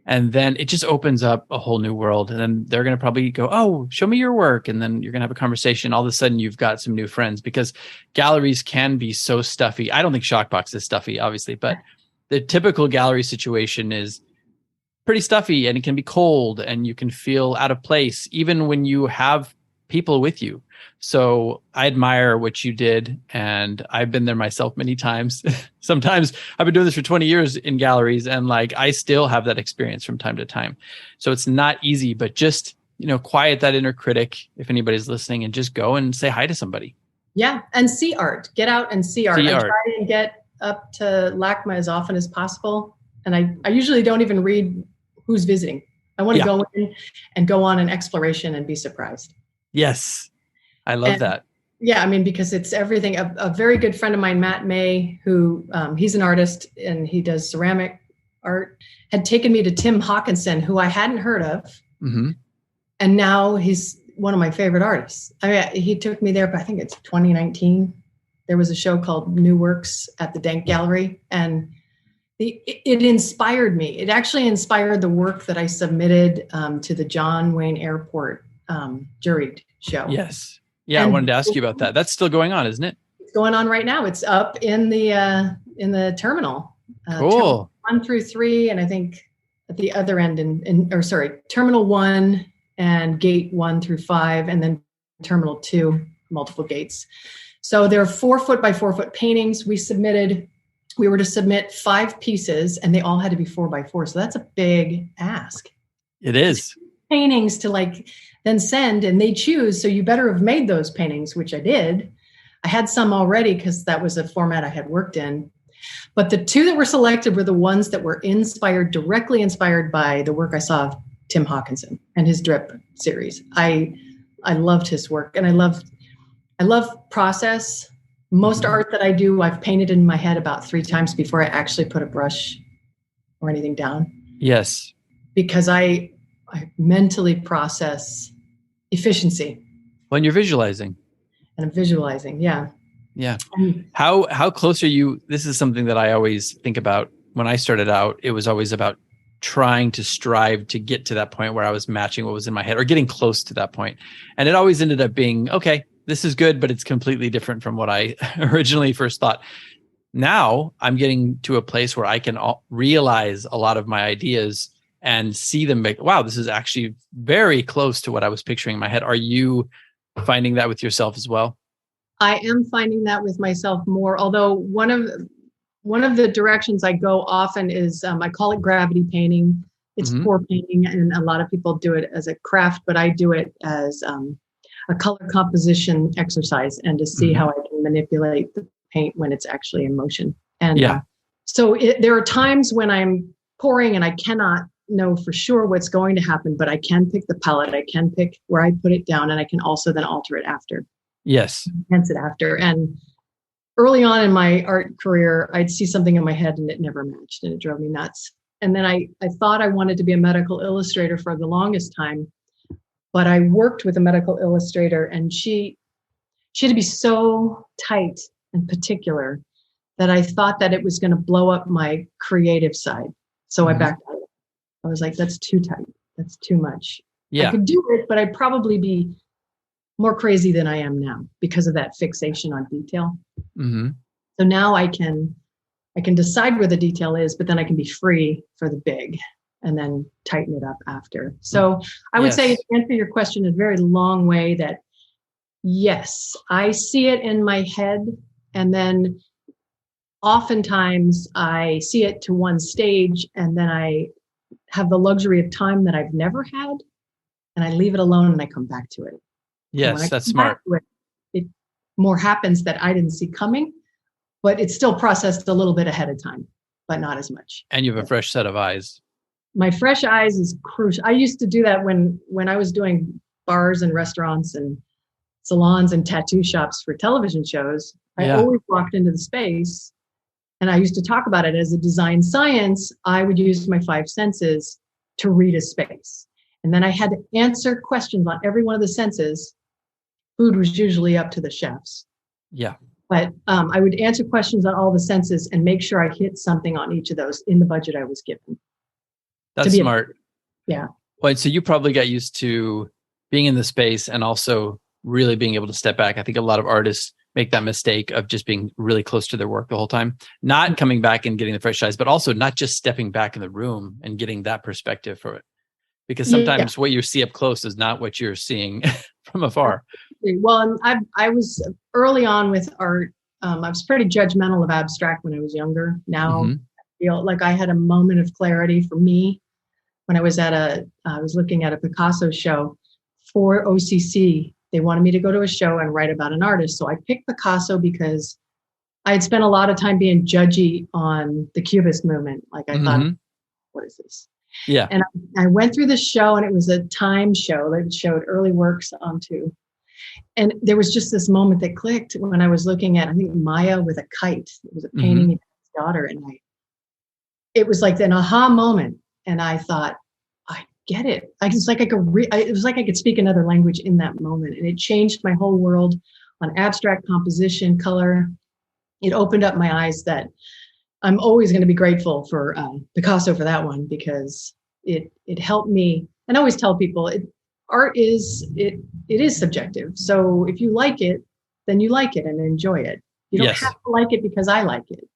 Speaker 1: and then it just opens up a whole new world. And then they're going to probably go, oh, show me your work. And then you're going to have a conversation. All of a sudden you've got some new friends, because galleries can be so stuffy. I don't think Shockbox is stuffy, obviously, but the typical gallery situation is pretty stuffy, and it can be cold, and you can feel out of place even when you have people with you. So I admire what you did, and I've been there myself many times. Sometimes I've been doing this for 20 years in galleries, and I still have that experience from time to time. So it's not easy, but just, quiet that inner critic if anybody's listening, and just go and say hi to somebody.
Speaker 2: Yeah. And see art. Get out and see art. I try and get up to LACMA as often as possible. And I usually don't even read who's visiting. I want to go in and go on an exploration and be surprised.
Speaker 1: Yes. I love that.
Speaker 2: Yeah. Because it's everything. A very good friend of mine, Matt May, who he's an artist and he does ceramic art, had taken me to Tim Hawkinson, who I hadn't heard of.
Speaker 1: Mm-hmm.
Speaker 2: And now he's one of my favorite artists. He took me there, but I think it's 2019. There was a show called New Works at the Dank Gallery, and it inspired me. It actually inspired the work that I submitted to the John Wayne Airport juried show.
Speaker 1: Yes. Yeah, and I wanted to ask you about that. That's still going on, isn't it? It's
Speaker 2: going on right now. It's up in the terminal.
Speaker 1: Cool.
Speaker 2: Terminal 1 through 3, and I think at the other end Terminal 1 and Gate 1 through 5, and then Terminal 2, multiple gates. So there are 4 foot by 4 foot paintings. We were to submit 5 pieces, and they all had to be 4 by 4. So that's a big ask.
Speaker 1: It is.
Speaker 2: Paintings to then send, and they choose. So you better have made those paintings, which I did. I had some already because that was a format I had worked in. But the 2 that were selected were the ones that were directly inspired by the work I saw of Tim Hawkinson and his drip series. I loved his work, and I love process. Most art that I do, I've painted in my head about 3 times before I actually put a brush or anything down.
Speaker 1: Yes.
Speaker 2: Because I mentally process efficiency.
Speaker 1: When you're visualizing.
Speaker 2: And I'm visualizing, yeah.
Speaker 1: Yeah. How close are you? This is something that I always think about. When I started out, it was always about trying to strive to get to that point where I was matching what was in my head, or getting close to that point. And it always ended up being, okay, this is good, but it's completely different from what I originally first thought. Now I'm getting to a place where I can realize a lot of my ideas and see them wow, this is actually very close to what I was picturing in my head. Are you finding that with yourself as well?
Speaker 2: I am finding that with myself more, although one of the directions I go often is, I call it gravity painting. It's pour painting, and a lot of people do it as a craft, but I do it as a color composition exercise, and to see how I can manipulate the paint when it's actually in motion. And so there are times when I'm pouring and I cannot know for sure what's going to happen, but I can pick the palette, I can pick where I put it down, and I can also then alter it after.
Speaker 1: Yes.
Speaker 2: Enhance it after. And early on in my art career, I'd see something in my head and it never matched, and it drove me nuts. And then I thought I wanted to be a medical illustrator for the longest time, but I worked with a medical illustrator, and she had to be so tight and particular that I thought that it was going to blow up my creative side. So I backed out. I was like, that's too tight. That's too much. Yeah. I could do it, but I'd probably be more crazy than I am now because of that fixation on detail.
Speaker 1: Mm-hmm.
Speaker 2: So now I can decide where the detail is, but then I can be free for the big and then tighten it up after. So I would say, to answer your question in a very long way, that yes, I see it in my head, and then oftentimes I see it to one stage, and then I have the luxury of time that I've never had, and I leave it alone and I come back to it.
Speaker 1: Yes, that's smart.
Speaker 2: It more happens that I didn't see coming, but it's still processed a little bit ahead of time, but not as much.
Speaker 1: And you have a fresh set of eyes.
Speaker 2: My fresh eyes is crucial. I used to do that when I was doing bars and restaurants and salons and tattoo shops for television shows. I always walked into the space, and I used to talk about it as a design science. I would use my 5 senses to read a space. And then I had to answer questions on every one of the senses. Food was usually up to the chefs.
Speaker 1: Yeah.
Speaker 2: But I would answer questions on all the senses and make sure I hit something on each of those in the budget I was given.
Speaker 1: That's smart.
Speaker 2: Yeah.
Speaker 1: Well, so you probably got used to being in the space and also really being able to step back. I think a lot of artists make that mistake of just being really close to their work the whole time, not coming back and getting the fresh eyes, but also not just stepping back in the room and getting that perspective for it. Because sometimes what you see up close is not what you're seeing from afar.
Speaker 2: Well, and I was early on with art. I was pretty judgmental of abstract when I was younger. Now I feel like I had a moment of clarity for me when I was looking at a Picasso show for OCC. They wanted me to go to a show and write about an artist. So I picked Picasso because I had spent a lot of time being judgy on the Cubist movement. Like I thought, what is this?
Speaker 1: Yeah.
Speaker 2: And I went through this show, and it was a time show. They showed early works onto. And there was just this moment that clicked when I was looking at, I think, Maya with a kite. It was a painting of his daughter. And it was like an aha moment. And I thought, I get it. It was like I could speak another language in that moment. And it changed my whole world on abstract composition, color. It opened up my eyes that I'm always going to be grateful for Picasso for that one, because it helped me. And I always tell people, art is subjective. So if you like it, then you like it and enjoy it. You don't have to like it because I like it.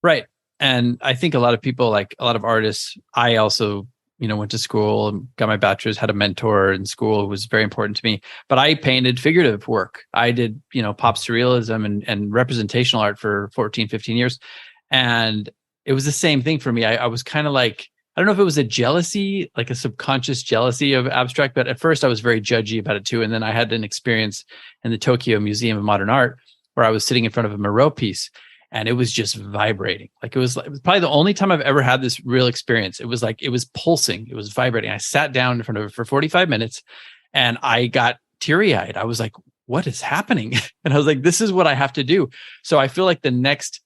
Speaker 1: Right. And I think a lot of people, like a lot of artists, I also, went to school and got my bachelor's, had a mentor in school who was very important to me, but I painted figurative work. I did, pop surrealism and representational art for 14, 15 years. And it was the same thing for me. I was kind of like, I don't know if it was a jealousy, like a subconscious jealousy of abstract, but at first I was very judgy about it too. And then I had an experience in the Tokyo Museum of Modern Art where I was sitting in front of a Moreau piece, and it was just vibrating. It was probably the only time I've ever had this real experience. It was like, it was pulsing. It was vibrating. I sat down in front of it for 45 minutes and I got teary-eyed. I was like, what is happening? And I was like, this is what I have to do. So I feel like the next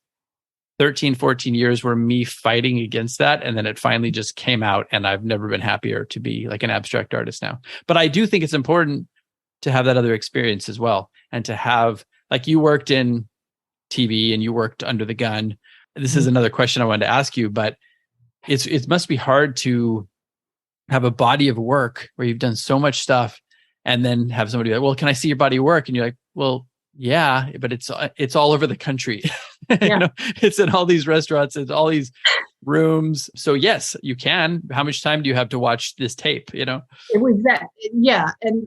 Speaker 1: 13, 14 years were me fighting against that. And then it finally just came out, and I've never been happier to be like an abstract artist now. But I do think it's important to have that other experience as well. And to have, like, you worked in TV and you worked under the gun. This is another question I wanted to ask you, but it must be hard to have a body of work where you've done so much stuff and then have somebody be like, well, can I see your body of work? And you're like, well, yeah, but it's all over the country.
Speaker 2: Yeah.
Speaker 1: It's in all these restaurants, it's all these rooms. So yes, you can. How much time do you have to watch this tape?
Speaker 2: It was that. Yeah. And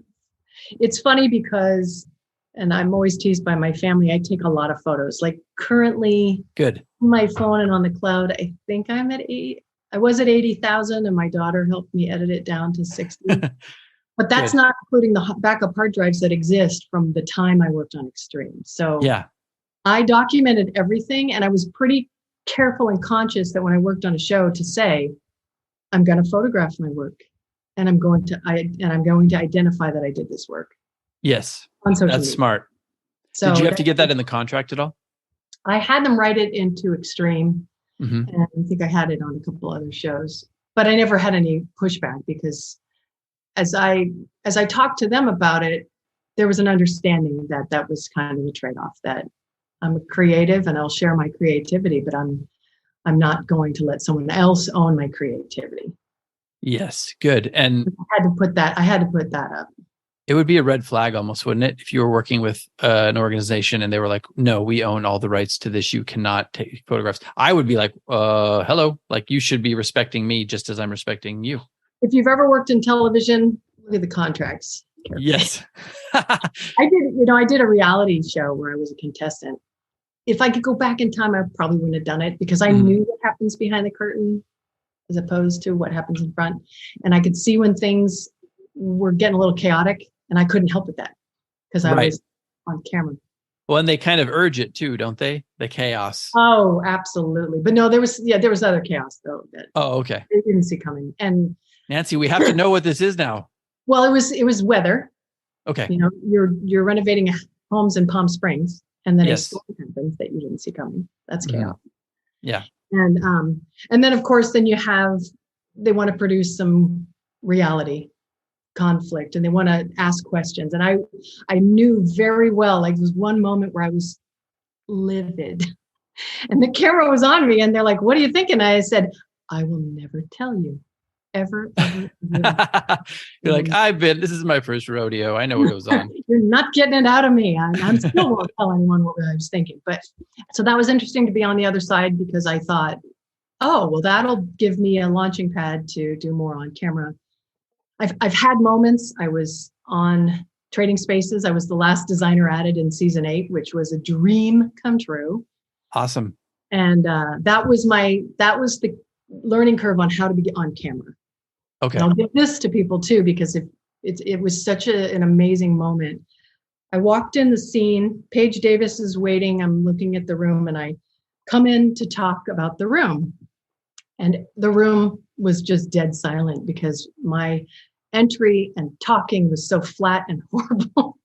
Speaker 2: it's funny because, and I'm always teased by my family, I take a lot of photos. Like currently,
Speaker 1: good.
Speaker 2: On my phone and on the cloud, I think I'm at 8. I was at 80,000, and my daughter helped me edit it down to 60. But that's not including the backup hard drives that exist from the time I worked on Extreme. So yeah, I documented everything, and I was pretty careful and conscious that when I worked on a show to say, I'm going to photograph my work, and I'm going to identify that I did this work.
Speaker 1: Yes,
Speaker 2: on social
Speaker 1: that's
Speaker 2: media.
Speaker 1: smart. So did you have to get that in the contract at all?
Speaker 2: I had them write it into Extreme, and I think I had it on a couple other shows, but I never had any pushback because as I talked to them about it, there was an understanding that was kind of the trade-off, that I'm a creative and I'll share my creativity, but I'm not going to let someone else own my creativity.
Speaker 1: Yes, good. And
Speaker 2: I had to put that up.
Speaker 1: It would be a red flag almost, wouldn't it? If you were working with an organization and they were like, no, we own all the rights to this. You cannot take photographs. I would be like, hello, like you should be respecting me just as I'm respecting you.
Speaker 2: If you've ever worked in television, look at the contracts. Carefully.
Speaker 1: Yes.
Speaker 2: I did a reality show where I was a contestant. If I could go back in time, I probably wouldn't have done it because I knew what happens behind the curtain as opposed to what happens in front. And I could see when things were getting a little chaotic, and I couldn't help with that because I was on camera.
Speaker 1: Well, and they kind of urge it too, don't they? The chaos.
Speaker 2: Oh, absolutely. But no, there was other chaos though.
Speaker 1: Okay.
Speaker 2: They didn't see coming. And
Speaker 1: Nancy, we have to know what this is now. Well,
Speaker 2: it was weather.
Speaker 1: Okay.
Speaker 2: You're renovating homes in Palm Springs, and then a storm happens that you didn't see coming. That's chaos.
Speaker 1: Yeah.
Speaker 2: And then of course, then they want to produce some reality conflict, and they want to ask questions. And I knew very well, like there was one moment where I was livid. And the camera was on me and they're like, what are you thinking? I said, I will never tell you. Ever.
Speaker 1: You're like, this is my first rodeo. I know what goes on.
Speaker 2: You're not getting it out of me. I'm still won't tell anyone what I was thinking. But so that was interesting to be on the other side because I thought, oh, well, that'll give me a launching pad to do more on camera. I've had moments. I was on Trading Spaces. I was the last designer added in season 8, which was a dream come true.
Speaker 1: Awesome.
Speaker 2: And that was the learning curve on how to be on camera.
Speaker 1: Okay.
Speaker 2: And I'll give this to people too, because it was such an amazing moment. I walked in the scene, Paige Davis is waiting. I'm looking at the room and I come in to talk about the room. And the room was just dead silent because my entry and talking was so flat and horrible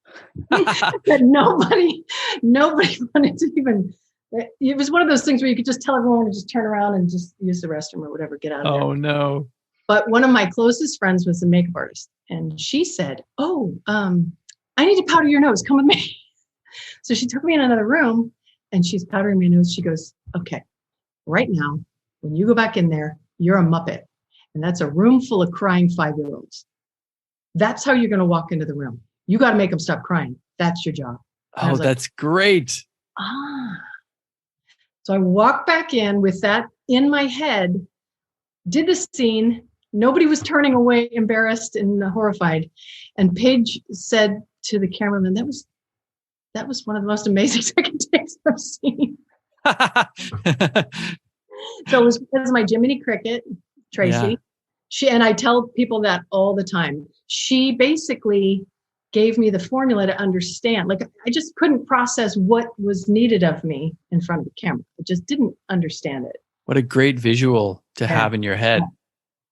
Speaker 2: that nobody wanted to even, it was one of those things where you could just tell everyone to just turn around and just use the restroom or whatever, get out of there.
Speaker 1: Oh no.
Speaker 2: But one of my closest friends was a makeup artist and she said, I need to powder your nose. Come with me. So she took me in another room and she's powdering my nose. She goes, okay, right now, when you go back in there, you're a muppet. And that's a room full of crying 5-year-olds. That's how you're going to walk into the room. You got to make them stop crying. That's your job. And
Speaker 1: Oh, that's great.
Speaker 2: So I walked back in with that in my head, did the scene. Nobody was turning away, embarrassed and horrified. And Paige said to the cameraman, that was one of the most amazing second takes I've seen. So it was because of my Jiminy Cricket, Tracy. Yeah. And I tell people that all the time. She basically gave me the formula to understand. Like I just couldn't process what was needed of me in front of the camera. I just didn't understand it.
Speaker 1: What a great visual to have in your head.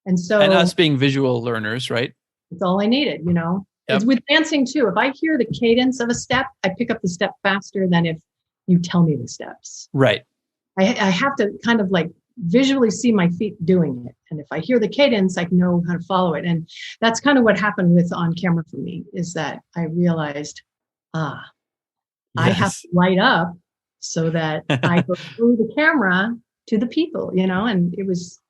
Speaker 2: And so,
Speaker 1: and us being visual learners, right? That's
Speaker 2: all I needed, Yep. It's with dancing too. If I hear the cadence of a step, I pick up the step faster than if you tell me the steps.
Speaker 1: Right.
Speaker 2: I have to kind of like visually see my feet doing it. And if I hear the cadence, I know how to follow it. And that's kind of what happened with on camera for me, is that I realized, I have to light up so that I go through the camera to the people, and it was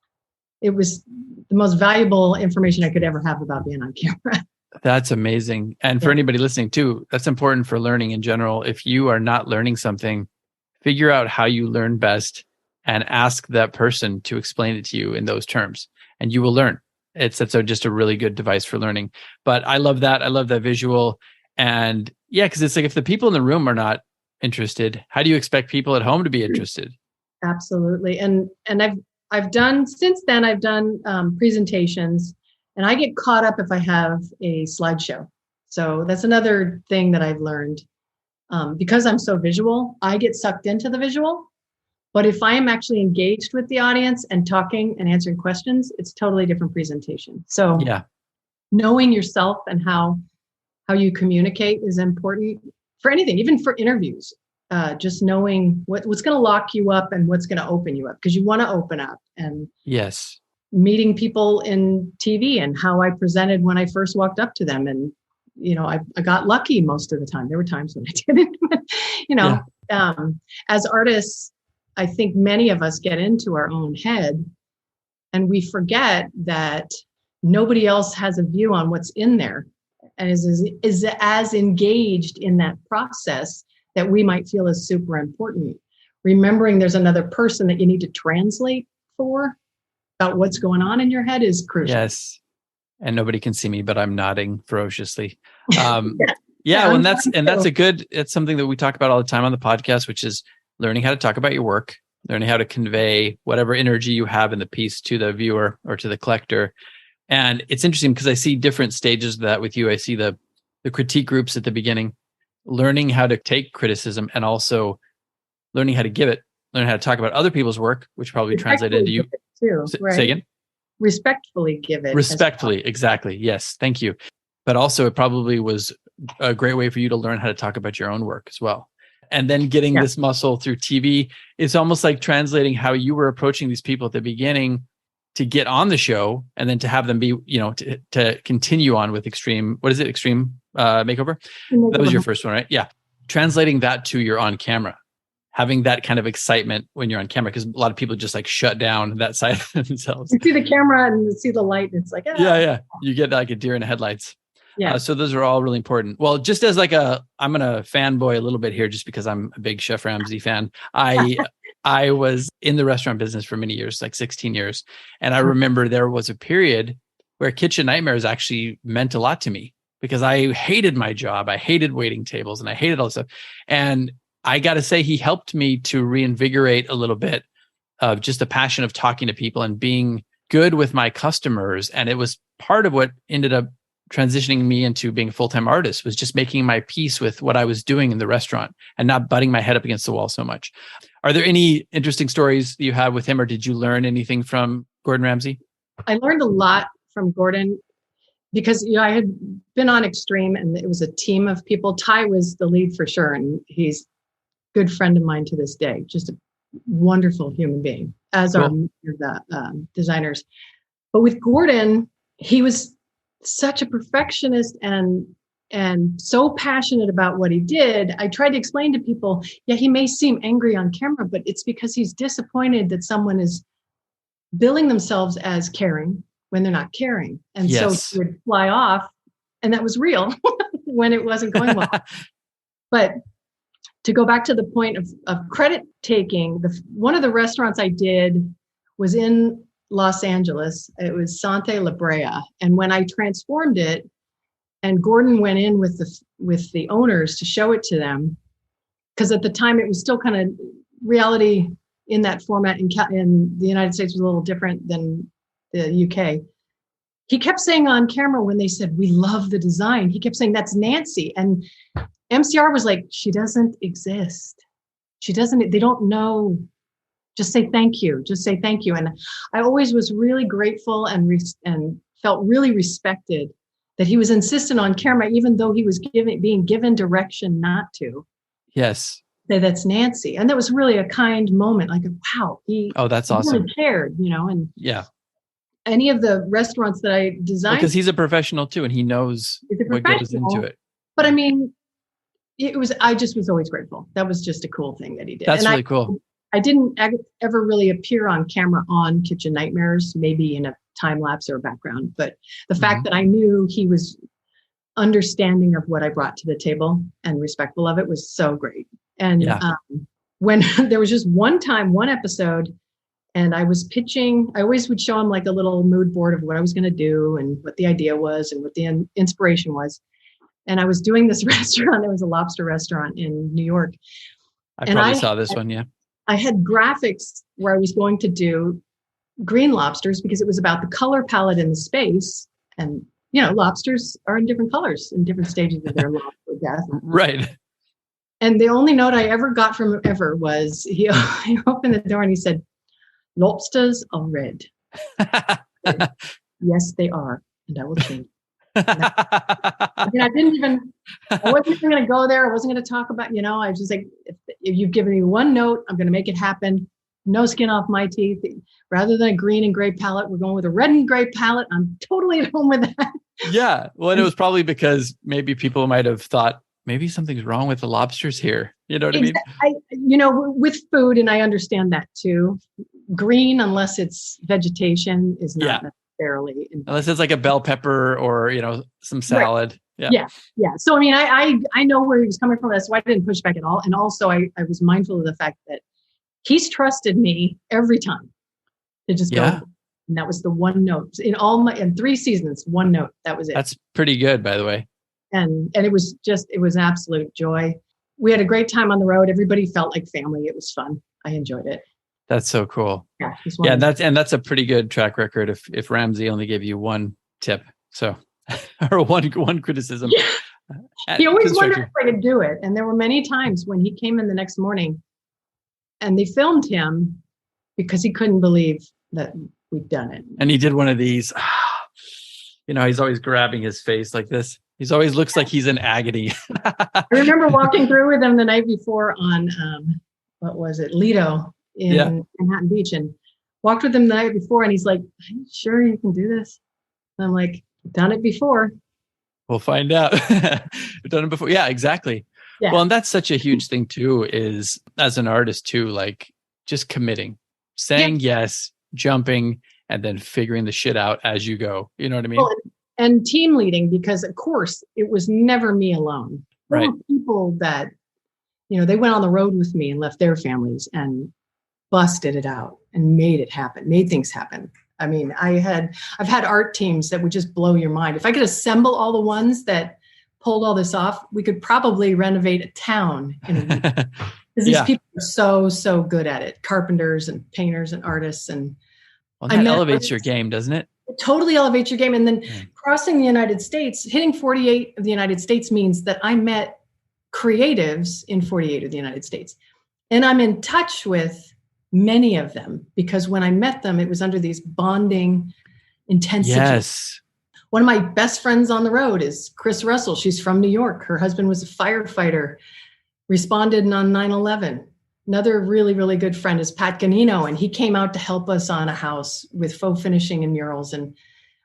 Speaker 2: the most valuable information I could ever have about being on camera.
Speaker 1: That's amazing. And for anybody listening too, that's important for learning in general. If you are not learning something, figure out how you learn best and ask that person to explain it to you in those terms, and you will learn. That's just a really good device for learning. But I love that. I love that visual. And because it's like if the people in the room are not interested, how do you expect people at home to be interested?
Speaker 2: Absolutely. And I've done presentations, and I get caught up if I have a slideshow. So that's another thing that I've learned. Because I'm so visual, I get sucked into the visual. But if I am actually engaged with the audience and talking and answering questions, it's a totally different presentation. So knowing yourself and how you communicate is important for anything, even for interviews. Just knowing what's going to lock you up and what's going to open you up, because you want to open up. And meeting people in TV and how I presented when I first walked up to them. And, I got lucky most of the time. There were times when I didn't, as artists, I think many of us get into our own head and we forget that nobody else has a view on what's in there and is as engaged in that process that we might feel is super important. Remembering there's another person that you need to translate for about what's going on in your head is crucial.
Speaker 1: Yes. And nobody can see me, but I'm nodding ferociously. It's something that we talk about all the time on the podcast, which is learning how to talk about your work, learning how to convey whatever energy you have in the piece to the viewer or to the collector. And it's interesting because I see different stages of that with you. I see the critique groups at the beginning, learning how to take criticism and also learning how to give it, learning how to talk about other people's work, which probably translated into you.
Speaker 2: Too, right?
Speaker 1: Say again?
Speaker 2: Respectfully give it.
Speaker 1: Respectfully, exactly. Yes, thank you. But also it probably was a great way for you to learn how to talk about your own work as well. And then getting this muscle through TV, it's almost like translating how you were approaching these people at the beginning to get on the show and then to have them be, to continue on with Extreme Makeover? That was your first one, right? Yeah. Translating that to your on camera. having that kind of excitement when you're on camera, because a lot of people just like shut down that side of themselves.
Speaker 2: You see the camera and you see the light, and it's like,
Speaker 1: yeah. You get like a deer in the headlights.
Speaker 2: Yeah.
Speaker 1: So those are all really important. Well, just as like I'm going to fanboy a little bit here, just because I'm a big Chef Ramsay fan. I was in the restaurant business for many years, like 16 years. And I remember there was a period where kitchen nightmares actually meant a lot to me, because I hated my job. I hated waiting tables and I hated all this stuff. And I got to say, he helped me to reinvigorate a little bit of just the passion of talking to people and being good with my customers. And it was part of what ended up transitioning me into being a full-time artist, was just making my peace with what I was doing in the restaurant and not butting my head up against the wall so much. Are there any interesting stories you have with him, or did you learn anything from Gordon Ramsay?
Speaker 2: I learned a lot from Gordon because, I had been on Extreme and it was a team of people. Ty was the lead for sure. And he's a good friend of mine to this day, just a wonderful human being, as are the designers. But with Gordon, he was such a perfectionist and so passionate about what he did. I tried to explain to people, he may seem angry on camera, but it's because he's disappointed that someone is billing themselves as caring when they're not caring. And so he would fly off, and that was real when it wasn't going well. But to go back to the point of credit taking, one of the restaurants I did was in Los Angeles. It was Sante La Brea. And when I transformed it, and Gordon went in with the owners to show it to them, because at the time it was still kind of reality in that format in the United States was a little different than the UK. He kept saying on camera when they said, "We love the design," he kept saying, "That's Nancy." And MCR was like, "She doesn't exist. They don't know. Just say thank you. Just say thank you." And I always was really grateful and felt really respected that he was insistent on camera, even though he was being given direction not to.
Speaker 1: Yes.
Speaker 2: Say, "That's Nancy." And that was really a kind moment. Like, wow,
Speaker 1: that's awesome.
Speaker 2: Really cared, and
Speaker 1: yeah.
Speaker 2: Any of the restaurants that I designed.
Speaker 1: Because he's a professional too, and he knows what goes into it.
Speaker 2: But I mean, I just was always grateful. That was just a cool thing that he did.
Speaker 1: That's really cool.
Speaker 2: I didn't ever really appear on camera on Kitchen Nightmares, maybe in a time lapse or a background. But the fact that I knew he was understanding of what I brought to the table and respectful of it was so great. And when there was just one episode, and I was pitching, I always would show him like a little mood board of what I was going to do and what the idea was and what the inspiration was. And I was doing this restaurant. There was a lobster restaurant in New York.
Speaker 1: I probably saw this one, yeah.
Speaker 2: I had graphics where I was going to do green lobsters because it was about the color palette in the space. And, lobsters are in different colors in different stages of their life or death.
Speaker 1: Right.
Speaker 2: And the only note I ever got from him ever was he opened the door and he said, "Lobsters are red." "Yes, they are. And I will change." I wasn't even going to go there. I wasn't going to talk about, I was just like, if you've given me one note, I'm going to make it happen. No skin off my teeth. Rather than a green and gray palette, we're going with a red and gray palette. I'm totally at home with that.
Speaker 1: Yeah. Well, and it was probably because maybe people might have thought, maybe something's wrong with the lobsters here. You know what I mean?
Speaker 2: With food, and I understand that too. Green, unless it's vegetation, is not necessarily.
Speaker 1: Unless it's like a bell pepper or, some salad.
Speaker 2: Right. Yeah. So, I mean, I know where he was coming from. That's why I didn't push back at all. And also I was mindful of the fact that he's trusted me every time to just go. And that was the one note in 3 seasons, one note. That was it.
Speaker 1: That's pretty good, by the way.
Speaker 2: And it was an absolute joy. We had a great time on the road. Everybody felt like family. It was fun. I enjoyed it.
Speaker 1: That's so cool.
Speaker 2: Yeah.
Speaker 1: That's a pretty good track record if Ramsay only gave you one tip. So, or one criticism.
Speaker 2: Yeah. He always wondered if I could do it. And there were many times when he came in the next morning and they filmed him because he couldn't believe that we'd done it.
Speaker 1: And he did one of these, he's always grabbing his face like this. He always looks like he's in agony.
Speaker 2: I remember walking through with him the night before on, what was it, Lido in Manhattan Beach, and walked with him the night before, and he's like, "Are you sure you can do this?" And I'm like, "Done it before."
Speaker 1: We'll find out. We've done it before. Yeah, exactly.
Speaker 2: Yeah.
Speaker 1: Well, and that's such a huge thing too, is as an artist too, like just committing, saying yes, jumping, and then figuring the shit out as you go. You know what I mean?
Speaker 2: Well, and team leading, because of course it was never me alone. There
Speaker 1: Right.
Speaker 2: were people that, they went on the road with me and left their families and busted it out and made it happen, made things happen. I mean, I've had art teams that would just blow your mind. If I could assemble all the ones that pulled all this off, we could probably renovate a town in a week. Because these people are so good at it. Carpenters and painters and artists. And
Speaker 1: that elevates your game, doesn't it?
Speaker 2: It totally elevates your game. And then crossing the United States, hitting 48 of the United States means that I met creatives in 48 of the United States. And I'm in touch with many of them because when I met them, it was under these bonding intensity.
Speaker 1: Yes.
Speaker 2: One of my best friends on the road is Chris Russell. She's from New York. Her husband was a firefighter, responded on 9/11. Another really, really good friend is Pat Ganino, and he came out to help us on a house with faux finishing and murals. And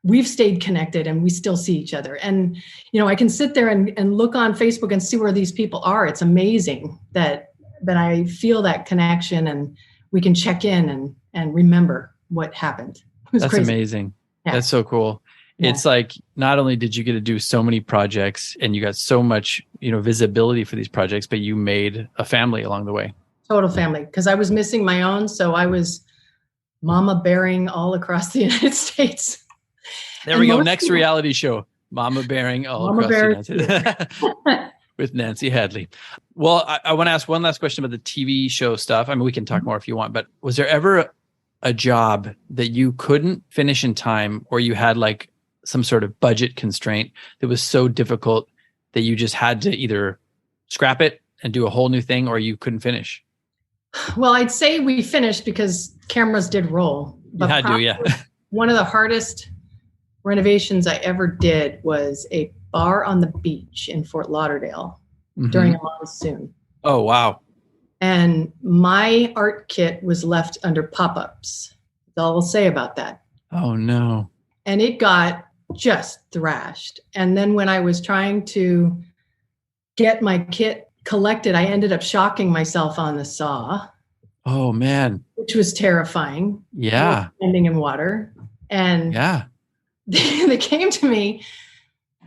Speaker 2: we've stayed connected and we still see each other. And, I can sit there and look on Facebook and see where these people are. It's amazing that I feel that connection and we can check in and remember what happened.
Speaker 1: That's
Speaker 2: crazy.
Speaker 1: Amazing.
Speaker 2: Yeah.
Speaker 1: That's so cool. Yeah. It's like, not only did you get to do so many projects and you got so much, visibility for these projects, but you made a family along the way.
Speaker 2: Total family. Because I was missing my own. So I was mama bearing all across the United States.
Speaker 1: There we go. Next reality show, Mama Bearing all across the United States with Nancy Hadley. Well, I want to ask one last question about the TV show stuff. I mean, we can talk more if you want, but was there ever a job that you couldn't finish in time, or you had like some sort of budget constraint that was so difficult that you just had to either scrap it and do a whole new thing, or you couldn't finish?
Speaker 2: Well, I'd say we finished because cameras did roll.
Speaker 1: But you had to, yeah.
Speaker 2: One of the hardest renovations I ever did was a bar on the beach in Fort Lauderdale during a monsoon.
Speaker 1: Oh, wow.
Speaker 2: And my art kit was left under pop-ups. That's all I'll say about that.
Speaker 1: Oh, no.
Speaker 2: And it got just thrashed. And then when I was trying to get my kit collected, I ended up shocking myself on the saw.
Speaker 1: Oh, man.
Speaker 2: Which was terrifying.
Speaker 1: Yeah.
Speaker 2: Ending in water. And
Speaker 1: yeah.
Speaker 2: They came to me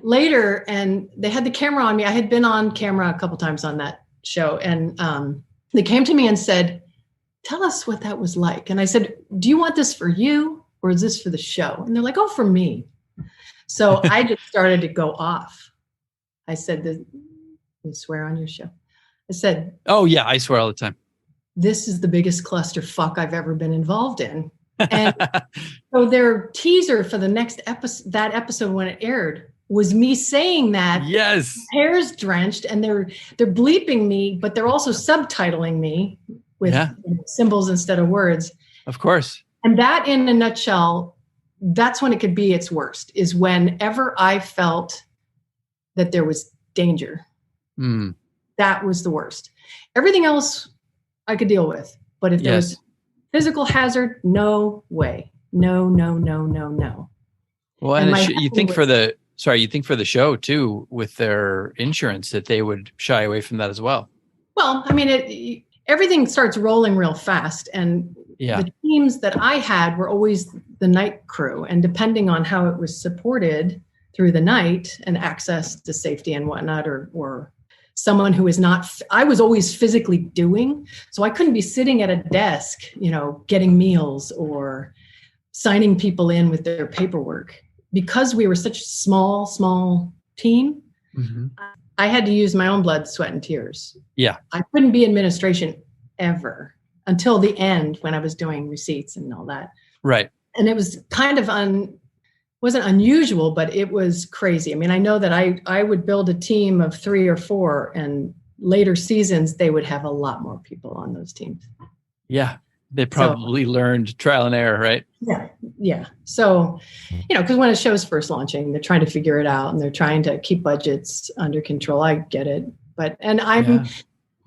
Speaker 2: later and they had the camera on me. I had been on camera a couple times on that show. And they came to me and said, tell us what that was like. And I said, do you want this for you or is this for the show? And they're like, oh, for me. So I just started to go off. I said, you swear on your show? I said,
Speaker 1: oh, yeah, I swear all the time.
Speaker 2: This is the biggest clusterfuck I've ever been involved in. And so their teaser for the next episode, that episode when it aired, was me saying that.
Speaker 1: Yes.
Speaker 2: Hair's drenched and they're bleeping me, but they're also subtitling me with symbols instead of words.
Speaker 1: Of course.
Speaker 2: And that, in a nutshell, that's when it could be its worst, is whenever I felt that there was danger. That was the worst. Everything else I could deal with. But if there was physical hazard, no way. No.
Speaker 1: Well, and you think for the show too, with their insurance, that they would shy away from that as well.
Speaker 2: Well, I mean, everything starts rolling real fast. And the teams that I had were always the night crew. And depending on how it was supported through the night and access to safety and whatnot, or someone who is not, I was always physically doing. So I couldn't be sitting at a desk, getting meals or signing people in with their paperwork. Because we were such a small team, I had to use my own blood, sweat, and tears. Yeah. I couldn't be administration ever until the end when I was doing receipts and all that.
Speaker 1: Right.
Speaker 2: And it was kind of wasn't unusual, but it was crazy. I mean, I know that I would build a team of 3 or 4, and later seasons, they would have a lot more people on those teams.
Speaker 1: Yeah. They probably learned trial and error, right?
Speaker 2: Yeah. So, because when a show's first launching, they're trying to figure it out and they're trying to keep budgets under control. I get it. I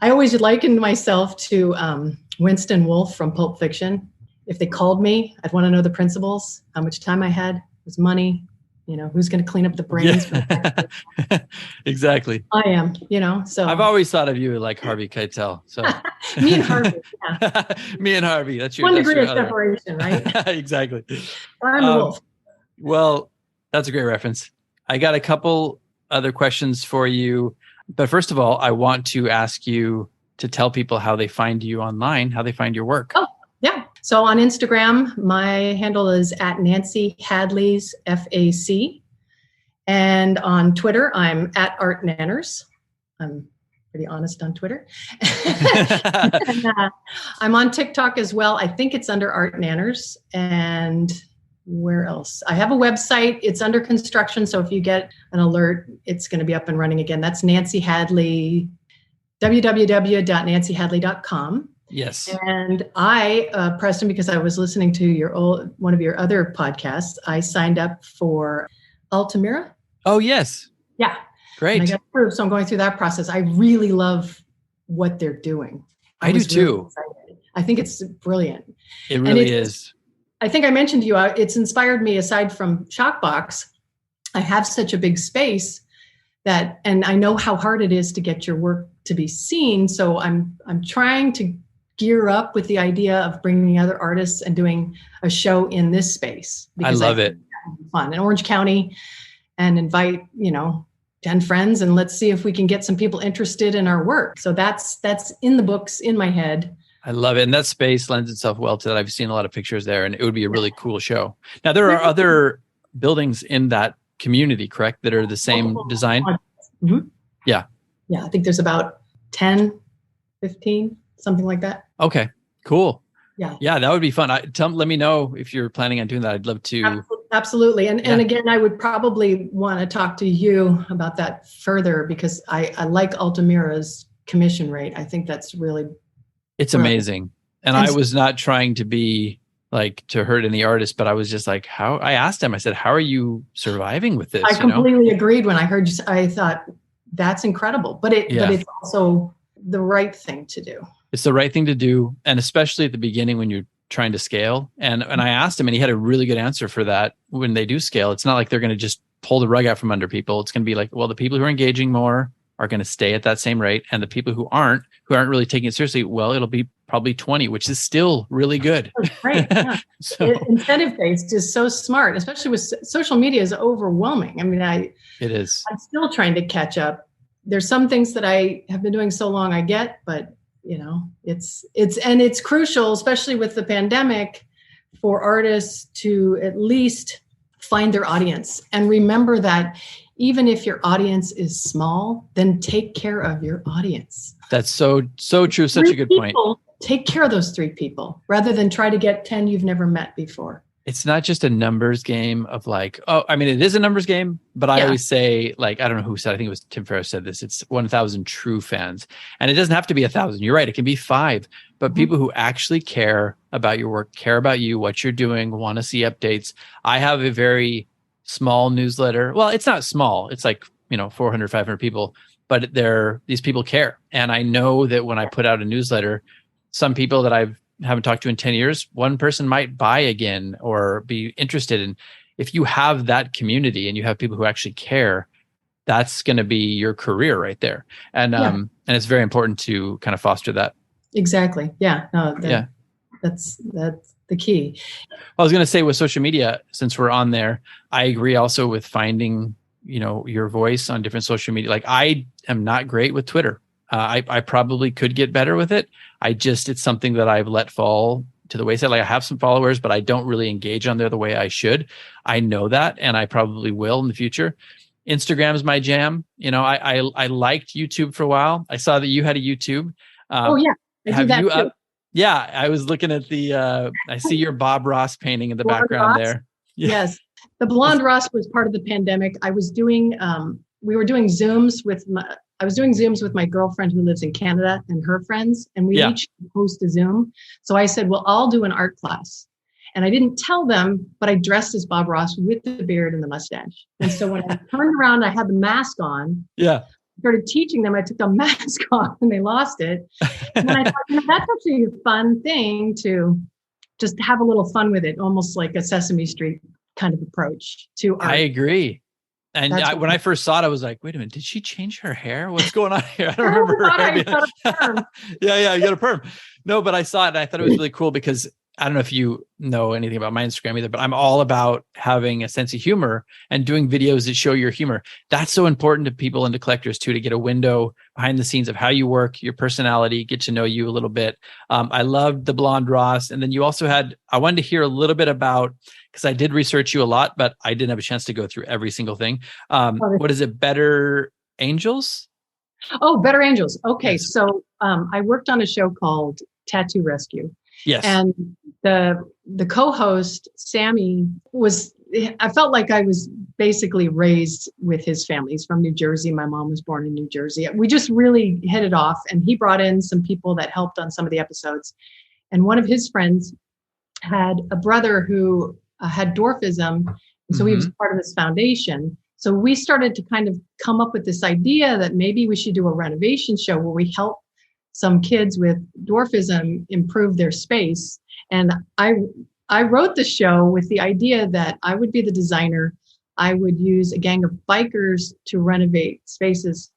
Speaker 2: always likened myself to Winston Wolfe from Pulp Fiction. If they called me, I'd want to know the principles, how much time I had, was money, who's going to clean up the brains?
Speaker 1: Yeah. Exactly.
Speaker 2: I am, so.
Speaker 1: I've always thought of you like Harvey Keitel. So
Speaker 2: Me and Harvey, yeah.
Speaker 1: Me and Harvey. That's your
Speaker 2: 1 degree of
Speaker 1: other.
Speaker 2: separation, right?
Speaker 1: Exactly.
Speaker 2: I'm the wolf.
Speaker 1: Well, that's a great reference. I got a couple other questions for you. But first of all, I want to ask you to tell people how they find you online, how they find your work.
Speaker 2: Oh, yeah. So on Instagram, my handle is at Nancy Hadley's FAC. And on Twitter, I'm at Art Nanners. I'm pretty honest on Twitter. And, I'm on TikTok as well. I think it's under Art Nanners. And where else? I have a website. It's under construction. So if you get an alert, it's going to be up and running again. That's Nancy Hadley, www.nancyhadley.com.
Speaker 1: Yes.
Speaker 2: And I, Preston, because I was listening to one of your other podcasts, I signed up for Altamira.
Speaker 1: Oh, yes.
Speaker 2: Yeah.
Speaker 1: Great.
Speaker 2: And I got approved. So I'm going through that process. I really love what they're doing.
Speaker 1: I do too.
Speaker 2: Excited. I think it's brilliant.
Speaker 1: It really is.
Speaker 2: I think I mentioned to you, it's inspired me aside from Shockbox. I have such a big space and I know how hard it is to get your work to be seen. So I'm trying to gear up with the idea of bringing other artists and doing a show in this space.
Speaker 1: I love it.
Speaker 2: Fun in Orange County, and invite, 10 friends, and let's see if we can get some people interested in our work. So that's in the books in my head.
Speaker 1: I love it. And that space lends itself well to that. I've seen a lot of pictures there, and it would be a really cool show. Now, there are other buildings in that community, correct, that are the same design?
Speaker 2: Mm-hmm.
Speaker 1: Yeah.
Speaker 2: Yeah, I think there's about 10, 15, something like that.
Speaker 1: Okay, cool.
Speaker 2: Yeah.
Speaker 1: Yeah, that would be fun. Let me know if you're planning on doing that. I'd love to.
Speaker 2: Absolutely. And again, I would probably want to talk to you about that further, because I like Altamira's commission rate. I think that's really...
Speaker 1: It's amazing. And I was not trying to be to hurt any artist, but I was just like, I asked him, I said, how are you surviving with this?
Speaker 2: I completely agreed when I heard you. I thought that's incredible, but it's also the right thing to do.
Speaker 1: It's the right thing to do. And especially at the beginning when you're trying to scale. And I asked him, and he had a really good answer for that. When they do scale, it's not like they're going to just pull the rug out from under people. It's going to be like, well, the people who are engaging more are going to stay at that same rate. And the people who aren't really taking it seriously, well, it'll be probably 20, which is still really good.
Speaker 2: Right. Yeah. Incentive-based is so smart, especially with social media is overwhelming. I mean,
Speaker 1: it is.
Speaker 2: I'm still trying to catch up. There's some things that I have been doing so long I get, but it's crucial, especially with the pandemic, for artists to at least find their audience and remember that even if your audience is small, then take care of your audience. That's so true. Such a good point. Take care of those 3 people rather than try to get 10 you've never met before. It's not just a numbers game of it is a numbers game, but I always say, I don't know who said, I think it was Tim Ferriss said this, it's 1,000 true fans. And it doesn't have to be 1,000. You're right. It can be 5, but people who actually care about your work, care about you, what you're doing, want to see updates. I have a very small newsletter. Well, it's not small. It's 400, 500 people, but these people care. And I know that when I put out a newsletter, some people that I haven't talked to in 10 years, one person might buy again or be interested in. If you have that community and you have people who actually care, that's going to be your career right there. And and it's very important to kind of foster that. Exactly. Yeah. No, that's the key. I was going to say with social media, since we're on there, I agree also with finding, your voice on different social media. I am not great with Twitter. I probably could get better with it. It's something that I've let fall to the wayside. I have some followers, but I don't really engage on there the way I should. I know that, and I probably will in the future. Instagram is my jam. I liked YouTube for a while. I saw that you had a YouTube. I do that too. Yeah, I was looking at I see your Bob Ross painting in the background there. Yeah. Yes. The Blonde Ross was part of the pandemic. I was doing, we were doing Zooms I was doing Zooms with my girlfriend who lives in Canada and her friends, and we each host a Zoom. So I said, well, I'll do an art class. And I didn't tell them, but I dressed as Bob Ross with the beard and the mustache. And so when I turned around, I had the mask on. Yeah. Started teaching them. I took the mask off and they lost it. And then I thought, that's actually a fun thing to just have a little fun with it, almost like a Sesame Street kind of approach to art.
Speaker 1: I agree. And when I first saw it, I was like, wait a minute, did she change her hair? What's going on here? I don't remember her hair being... Yeah, you got a perm. No, but I saw it and I thought it was really cool because I don't know if you know anything about my Instagram either, but I'm all about having a sense of humor and doing videos that show your humor. That's so important to people and to collectors too, to get a window behind the scenes of how you work, your personality, get to know you a little bit. I loved the blonde Ross. And then you also I wanted to hear a little bit about, because I did research you a lot, but I didn't have a chance to go through every single thing. What is it? Better Angels?
Speaker 2: Oh, Better Angels. Okay.
Speaker 1: Yes.
Speaker 2: So I worked on a show called Tattoo Rescue.
Speaker 1: Yes.
Speaker 2: And the co-host, Sammy, I felt like I was basically raised with his family. He's from New Jersey. My mom was born in New Jersey. We just really hit it off. And he brought in some people that helped on some of the episodes. And one of his friends had a brother who had dwarfism. And so he was part of this foundation. So we started to kind of come up with this idea that maybe we should do a renovation show where we help some kids with dwarfism improve their space. And I wrote the show with the idea that I would be the designer. I would use a gang of bikers to renovate spaces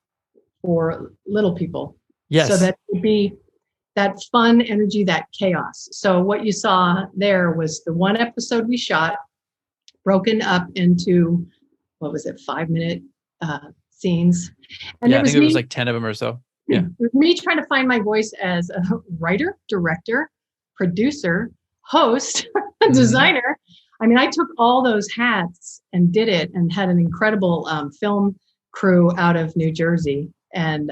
Speaker 2: for little people.
Speaker 1: Yes.
Speaker 2: So that would be that fun energy, that chaos. So what you saw there was the one episode we shot, broken up into, 5-minute scenes. And
Speaker 1: I think it was like 10 of them or so. Yeah.
Speaker 2: It was me trying to find my voice as a writer, director, producer, host, designer. I mean, I took all those hats and did it and had an incredible film crew out of New Jersey. And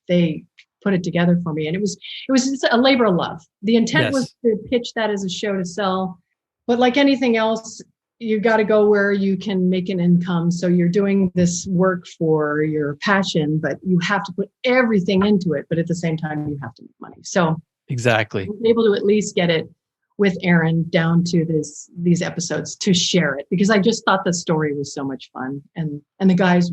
Speaker 2: they put it together for me. And it was just a labor of love. The intent was to pitch that as a show to sell. But like anything else, you got to go where you can make an income. So you're doing this work for your passion, but you have to put everything into it. But at the same time, you have to make money. So
Speaker 1: exactly,
Speaker 2: I was able to at least get it with Aaron down to these episodes to share it, because I just thought the story was so much fun, and the guys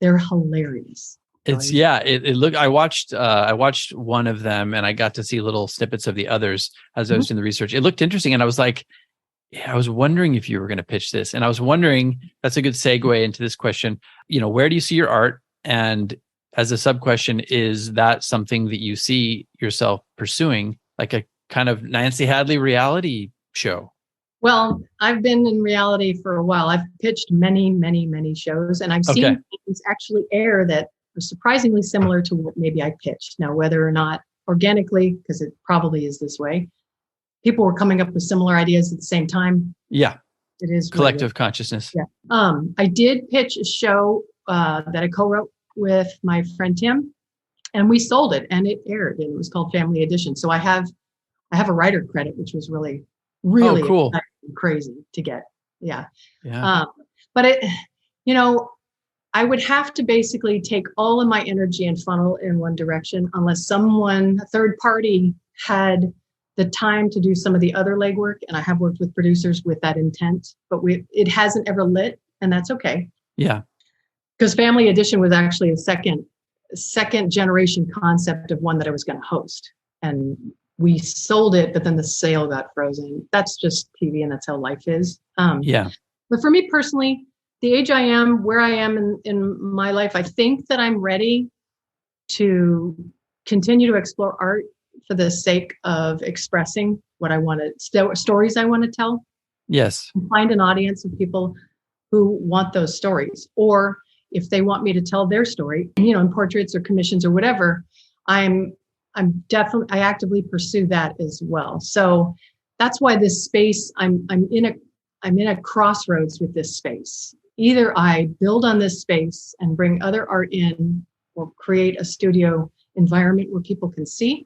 Speaker 2: they're hilarious.
Speaker 1: It looked. I watched one of them, and I got to see little snippets of the others as I was doing the research. It looked interesting, and I was like, I was wondering if you were going to pitch this. And I was wondering, that's a good segue into this question, where do you see your art? And as a sub question, is that something that you see yourself pursuing, like a kind of Nancy Hadley reality show?
Speaker 2: Well, I've been in reality for a while. I've pitched many, many, many shows, and I've seen things actually air that are surprisingly similar to what maybe I pitched. Now, whether or not organically, because it probably is this way, people were coming up with similar ideas at the same time.
Speaker 1: Yeah.
Speaker 2: It is
Speaker 1: collective consciousness.
Speaker 2: Yeah. I did pitch a show that I co-wrote with my friend Tim, and we sold it and it aired, and it was called Family Edition. So I have a writer credit, which was really, really
Speaker 1: cool.
Speaker 2: Crazy to get. Yeah.
Speaker 1: Yeah.
Speaker 2: But I would have to basically take all of my energy and funnel in one direction unless a third party had the time to do some of the other legwork. And I have worked with producers with that intent, but it hasn't ever lit, and that's okay.
Speaker 1: Yeah.
Speaker 2: Because Family Edition was actually a second generation concept of one that I was going to host. And we sold it, but then the sale got frozen. That's just TV, and that's how life is. But for me personally, the age I am, where I am in my life, I think that I'm ready to continue to explore art for the sake of expressing what I want to, stories I want to tell.
Speaker 1: Yes.
Speaker 2: And find an audience of people who want those stories. Or if they want me to tell their story, in portraits or commissions or whatever, I actively pursue that as well. So that's why this space, I'm in a crossroads with this space. Either I build on this space and bring other art in, or create a studio environment where people can see,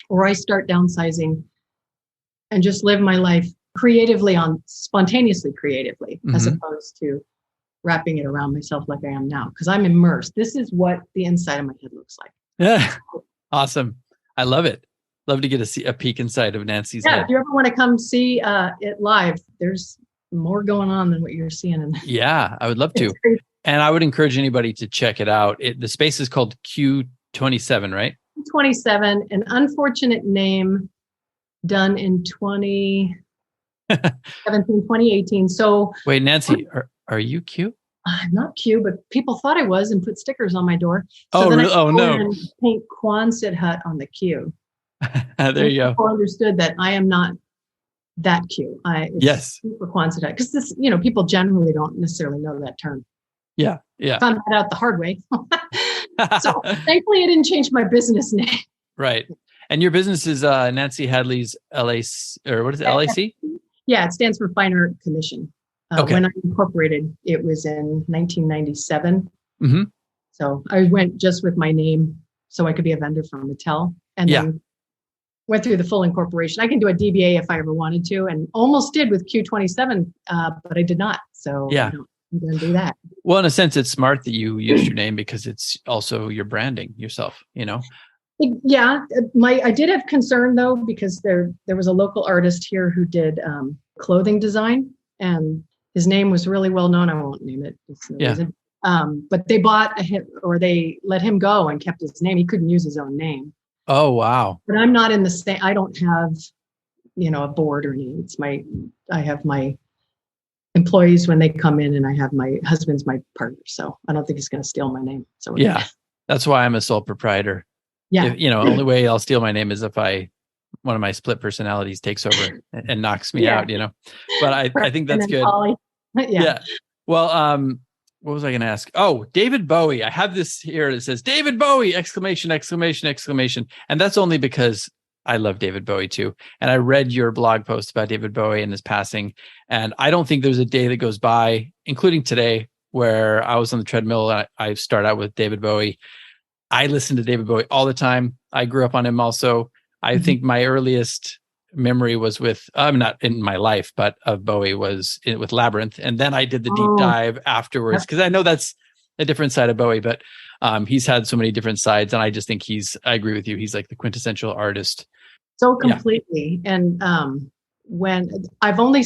Speaker 2: or I start downsizing and just live my life spontaneously creatively, as opposed to wrapping it around myself like I am now, because I'm immersed. This is what the inside of my head looks like.
Speaker 1: Yeah. Awesome. I love it. Love to get a peek inside of Nancy's head.
Speaker 2: If you ever want to come see it live, there's more going on than what you're seeing.
Speaker 1: Yeah, I would love to. And I would encourage anybody to check it out. The space is called Q27, right? 27,
Speaker 2: an unfortunate name done in 2018. So
Speaker 1: wait, Nancy, are you Q?
Speaker 2: I'm not Q, but people thought I was and put stickers on my door. So
Speaker 1: Oh,
Speaker 2: then
Speaker 1: really?
Speaker 2: I
Speaker 1: Oh, no.
Speaker 2: and paint Quonset hut on the Q.
Speaker 1: There you go.
Speaker 2: People understood that I am not that Q. It's super Quonset hut because this, people generally don't necessarily know that term.
Speaker 1: Yeah. Yeah.
Speaker 2: Found that out the hard way. So thankfully, I didn't change my business name.
Speaker 1: Right. And your business is Nancy Hadley's LAC, or what is it, LAC?
Speaker 2: Yeah, it stands for Fine Art Commission.
Speaker 1: Okay.
Speaker 2: When I incorporated, it was in 1997.
Speaker 1: Mm-hmm.
Speaker 2: So I went just with my name so I could be a vendor for Mattel, and then went through the full incorporation. I can do a DBA if I ever wanted to, and almost did with Q27, but I did not. So I'm going to do that.
Speaker 1: Well, in a sense, it's smart that you used your name because it's also your branding yourself,
Speaker 2: Yeah, I did have concern though, because there was a local artist here who did clothing design, and his name was really well known. I won't name it. Reason. But they they let him go and kept his name. He couldn't use his own name.
Speaker 1: Oh, wow.
Speaker 2: But I'm not in the same, I don't have, a board or anything. I have my employees when they come in, and I have my husband's my partner. So I don't think he's going to steal my name. So
Speaker 1: that's why I'm a sole proprietor.
Speaker 2: Yeah.
Speaker 1: Only way I'll steal my name is if one of my split personalities takes over and knocks me out, but I think that's good. Yeah. Well, what was I going to ask? Oh, David Bowie. I have this here that says David Bowie, exclamation, exclamation, exclamation. And that's only because I love David Bowie too. And I read your blog post about David Bowie and his passing. And I don't think there's a day that goes by, including today, where I was on the treadmill and I start out with David Bowie. I listen to David Bowie all the time. I grew up on him also. I think my earliest memory was with, not in my life, but of Bowie was with Labyrinth. And then I did the deep dive afterwards, because I know that's a different side of Bowie, but he's had so many different sides. And I just think I agree with you. He's like the quintessential artist.
Speaker 2: So completely. Yeah. And when I only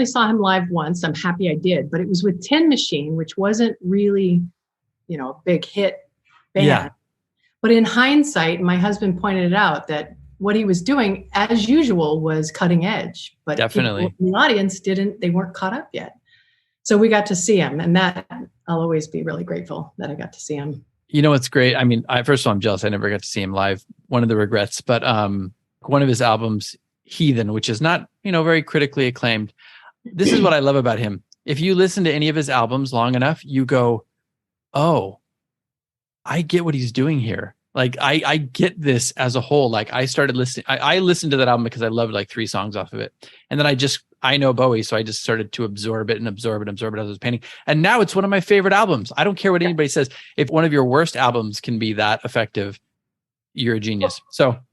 Speaker 2: saw him live once, I'm happy I did, but it was with Tin Machine, which wasn't really, a big hit band. Yeah. But in hindsight, my husband pointed it out that what he was doing, as usual, was cutting edge. But definitely the audience they weren't caught up yet. So we got to see him, and that I'll always be really grateful that I got to see him.
Speaker 1: It's great. I mean, first of all, I'm jealous. I never got to see him live. One of the regrets, but one of his albums, Heathen, which is not, very critically acclaimed. This is what I love about him. If you listen to any of his albums long enough, you go, oh, I get what he's doing here. Like I get this as a whole. Like I started listening. I listened to that album because I loved like 3 songs off of it. And then I know Bowie. So I just started to absorb it as I was painting. And now it's one of my favorite albums. I don't care what anybody says. If one of your worst albums can be that effective, you're a genius.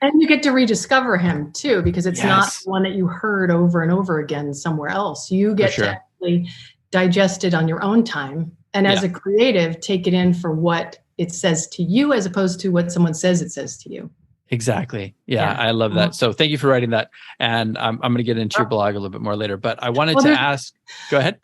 Speaker 2: And you get to rediscover him too, because it's not one that you heard over and over again somewhere else. You get to actually digest it on your own time. And as a creative, take it in for what it says to you as opposed to what someone says it says to you.
Speaker 1: Exactly. Yeah. I love that. So thank you for writing that. And I'm going to get into your blog a little bit more later, but I wanted to ask, go ahead.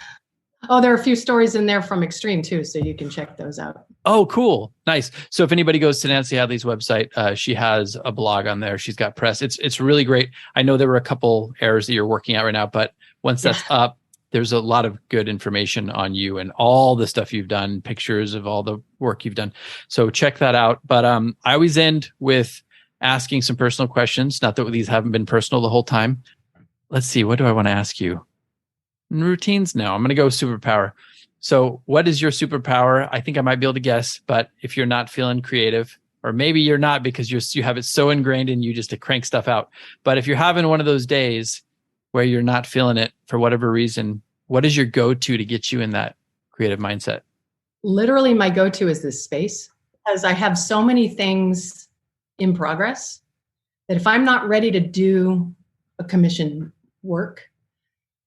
Speaker 2: Oh, there are a few stories in there from Extreme too, so you can check those out.
Speaker 1: Oh, cool. Nice. So if anybody goes to Nancy Hadley's website, she has a blog on there. She's got press. It's really great. I know there were a couple errors that you're working out right now, but once that's up, there's a lot of good information on you and all the stuff you've done, pictures of all the work you've done. So check that out. But I always end with asking some personal questions. Not that these haven't been personal the whole time. Let's see. What do I want to ask you? Routines? No, I'm going to go superpower. So what is your superpower? I think I might be able to guess, but if you're not feeling creative, or maybe you're not because you have it so ingrained in you just to crank stuff out. But if you're having one of those days where you're not feeling it for whatever reason, what is your go-to to get you in that creative mindset?
Speaker 2: Literally, my go-to is this space, because I have so many things in progress that if I'm not ready to do a commissioned work,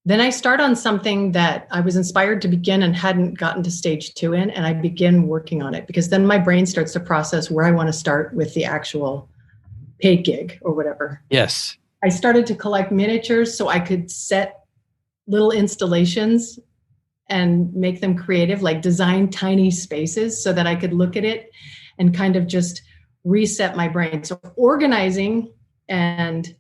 Speaker 2: then I start on something that I was inspired to begin and hadn't gotten to stage 2 in, and I begin working on it, because then my brain starts to process where I want to start with the actual paid gig or whatever.
Speaker 1: Yes.
Speaker 2: I started to collect miniatures so I could set little installations and make them creative, like design tiny spaces so that I could look at it and kind of just reset my brain. So organizing and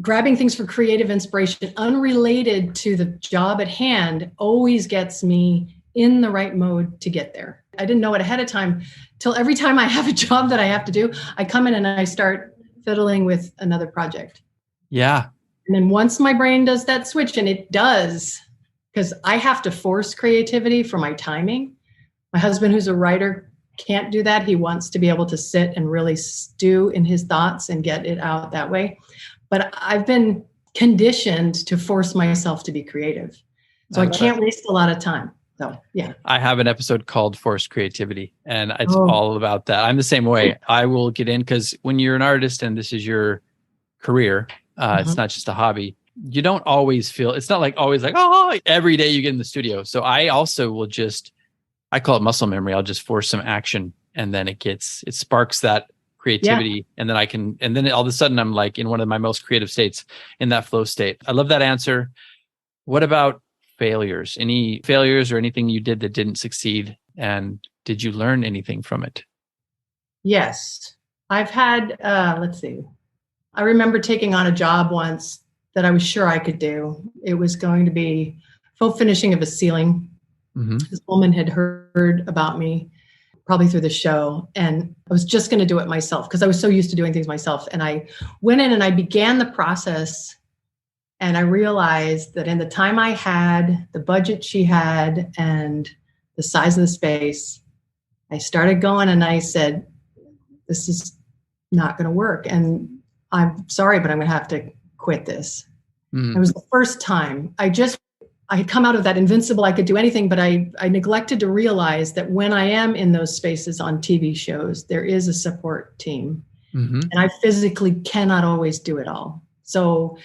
Speaker 2: grabbing things for creative inspiration unrelated to the job at hand always gets me in the right mode to get there. I didn't know it ahead of time till every time I have a job that I have to do, I come in and I start fiddling with another project.
Speaker 1: Yeah.
Speaker 2: And then once my brain does that switch, and it does, because I have to force creativity for my timing. My husband, who's a writer, can't do that. He wants to be able to sit and really stew in his thoughts and get it out that way. But I've been conditioned to force myself to be creative. So I can't waste a lot of time. So, yeah.
Speaker 1: I have an episode called Forced Creativity, and it's all about that. I'm the same way. I will get in because when you're an artist and this is your career, it's not just a hobby. You don't always feel, it's not like always like, oh, every day you get in the studio. So I also will I call it muscle memory. I'll just force some action, and then it sparks that creativity. And then all of a sudden I'm like in one of my most creative states, in that flow state. I love that answer. What about failures? Any failures or anything you did that didn't succeed? And did you learn anything from it?
Speaker 2: Yes. I've had, let's see. I remember taking on a job once that I was sure I could do. It was going to be full finishing of a ceiling. This woman had heard about me probably through the show, and I was just going to do it myself because I was so used to doing things myself. And I went in and I began the process, and I realized that in the time I had, the budget she had, and the size of the space, I started going and I said, this is not going to work. And I'm sorry, but I'm going to have to quit this. It was the first time I had come out of that invincible, I could do anything, but I neglected to realize that when I am in those spaces on TV shows, there is a support team. And I physically cannot always do it all. So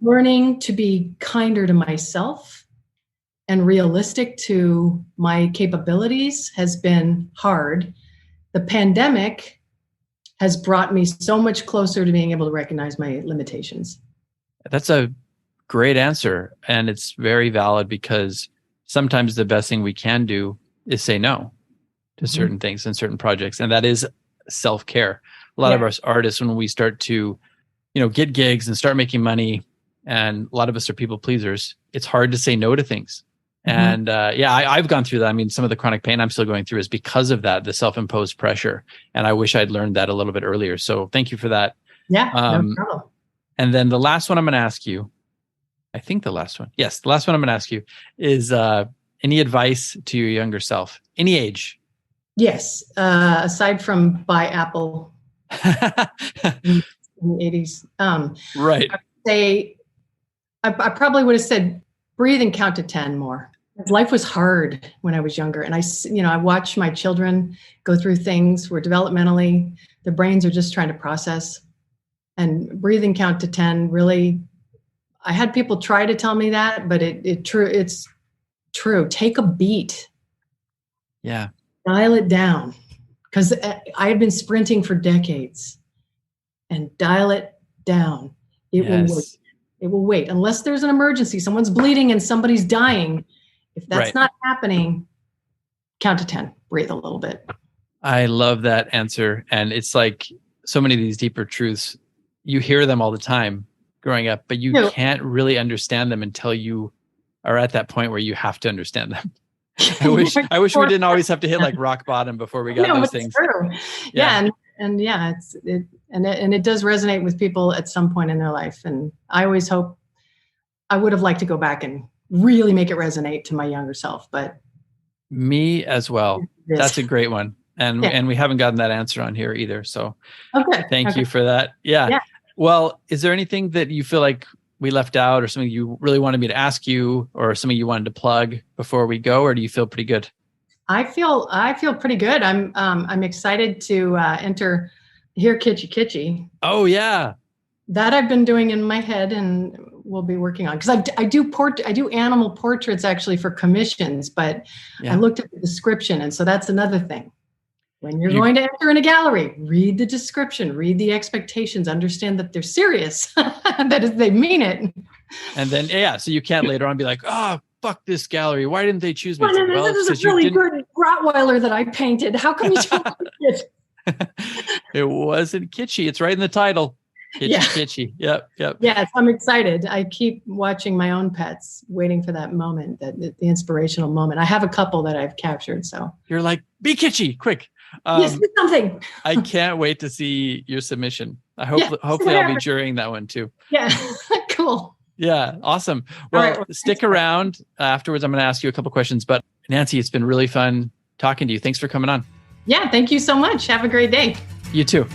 Speaker 2: learning to be kinder to myself and realistic to my capabilities has been hard. The pandemic has brought me so much closer to being able to recognize my limitations.
Speaker 1: That's a great answer. And it's very valid, because sometimes the best thing we can do is say no to certain things and certain projects. And that is self-care. A lot of us artists, when we start to, get gigs and start making money, and a lot of us are people pleasers, it's hard to say no to things. And I've gone through that. I mean, some of the chronic pain I'm still going through is because of that, the self-imposed pressure. And I wish I'd learned that a little bit earlier. So thank you for that.
Speaker 2: Yeah, no problem.
Speaker 1: And then the last one I'm going to ask you, the last one I'm going to ask you is any advice to your younger self, any age?
Speaker 2: Yes. Aside from buy Apple in the 80s.
Speaker 1: Right.
Speaker 2: I probably would have said, breathe and count to 10 more. Life was hard when I was younger. And I watched my children go through things where developmentally their brains are just trying to process. And breathe and count to 10 really, I had people try to tell me that, but it's true. Take a beat.
Speaker 1: Yeah.
Speaker 2: Dial it down. Because I had been sprinting for decades. And dial it down. It will wait. It will wait. Unless there's an emergency, someone's bleeding and somebody's dying. If that's not happening, count to 10. Breathe a little bit.
Speaker 1: I love that answer. And it's like so many of these deeper truths, you hear them all the time growing up, but you can't really understand them until you are at that point where you have to understand them. I wish we didn't always have to hit like rock bottom before we got those things.
Speaker 2: True. Yeah. And it does resonate with people at some point in their life. And I always hope I would have liked to go back and really make it resonate to my younger self, but
Speaker 1: me as well. That's a great one. And we haven't gotten that answer on here either. So thank you for that. Yeah. Well, is there anything that you feel like we left out, or something you really wanted me to ask you, or something you wanted to plug before we go, or do you feel pretty good?
Speaker 2: I feel pretty good. I'm excited to enter Here Kitschy Kitschy.
Speaker 1: Oh yeah.
Speaker 2: That I've been doing in my head and we'll be working on, because I do animal portraits actually for commissions, but I looked at the description, and so that's another thing. When you're going to enter in a gallery, read the description, read the expectations, understand that they're serious, that is, they mean it.
Speaker 1: And then, so you can't later on be like, oh, fuck this gallery. Why didn't they choose me?
Speaker 2: Well, this is a really good Rottweiler that I painted. How come you don't like it?
Speaker 1: It wasn't kitschy. It's right in the title. Kitschy. Yep.
Speaker 2: Yes, I'm excited. I keep watching my own pets, waiting for that moment, the inspirational moment. I have a couple that I've captured. So
Speaker 1: you're like, be kitschy, quick.
Speaker 2: Yes, do something.
Speaker 1: I can't wait to see your submission. Hopefully I'll be jurying that one too.
Speaker 2: Yeah, cool.
Speaker 1: Yeah, awesome. Well, stick around. Afterwards, I'm going to ask you a couple questions. But Nancy, it's been really fun talking to you. Thanks for coming on.
Speaker 2: Yeah, thank you so much. Have a great day.
Speaker 1: You too.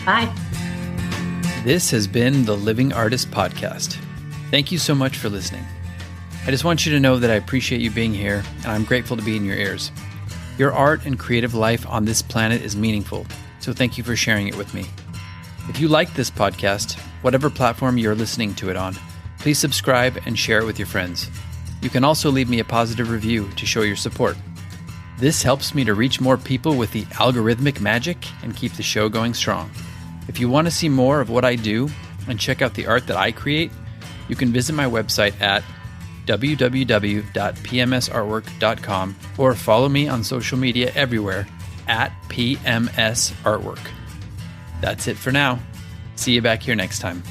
Speaker 2: Bye.
Speaker 1: This has been the Living Artist Podcast. Thank you so much for listening. I just want you to know that I appreciate you being here, and I'm grateful to be in your ears. Your art and creative life on this planet is meaningful, so thank you for sharing it with me. If you like this podcast, whatever platform you're listening to it on, please subscribe and share it with your friends. You can also leave me a positive review to show your support. This helps me to reach more people with the algorithmic magic and keep the show going strong. If you want to see more of what I do and check out the art that I create, you can visit my website at www.pmsartwork.com or follow me on social media everywhere at PMS Artwork. That's it for now. See you back here next time.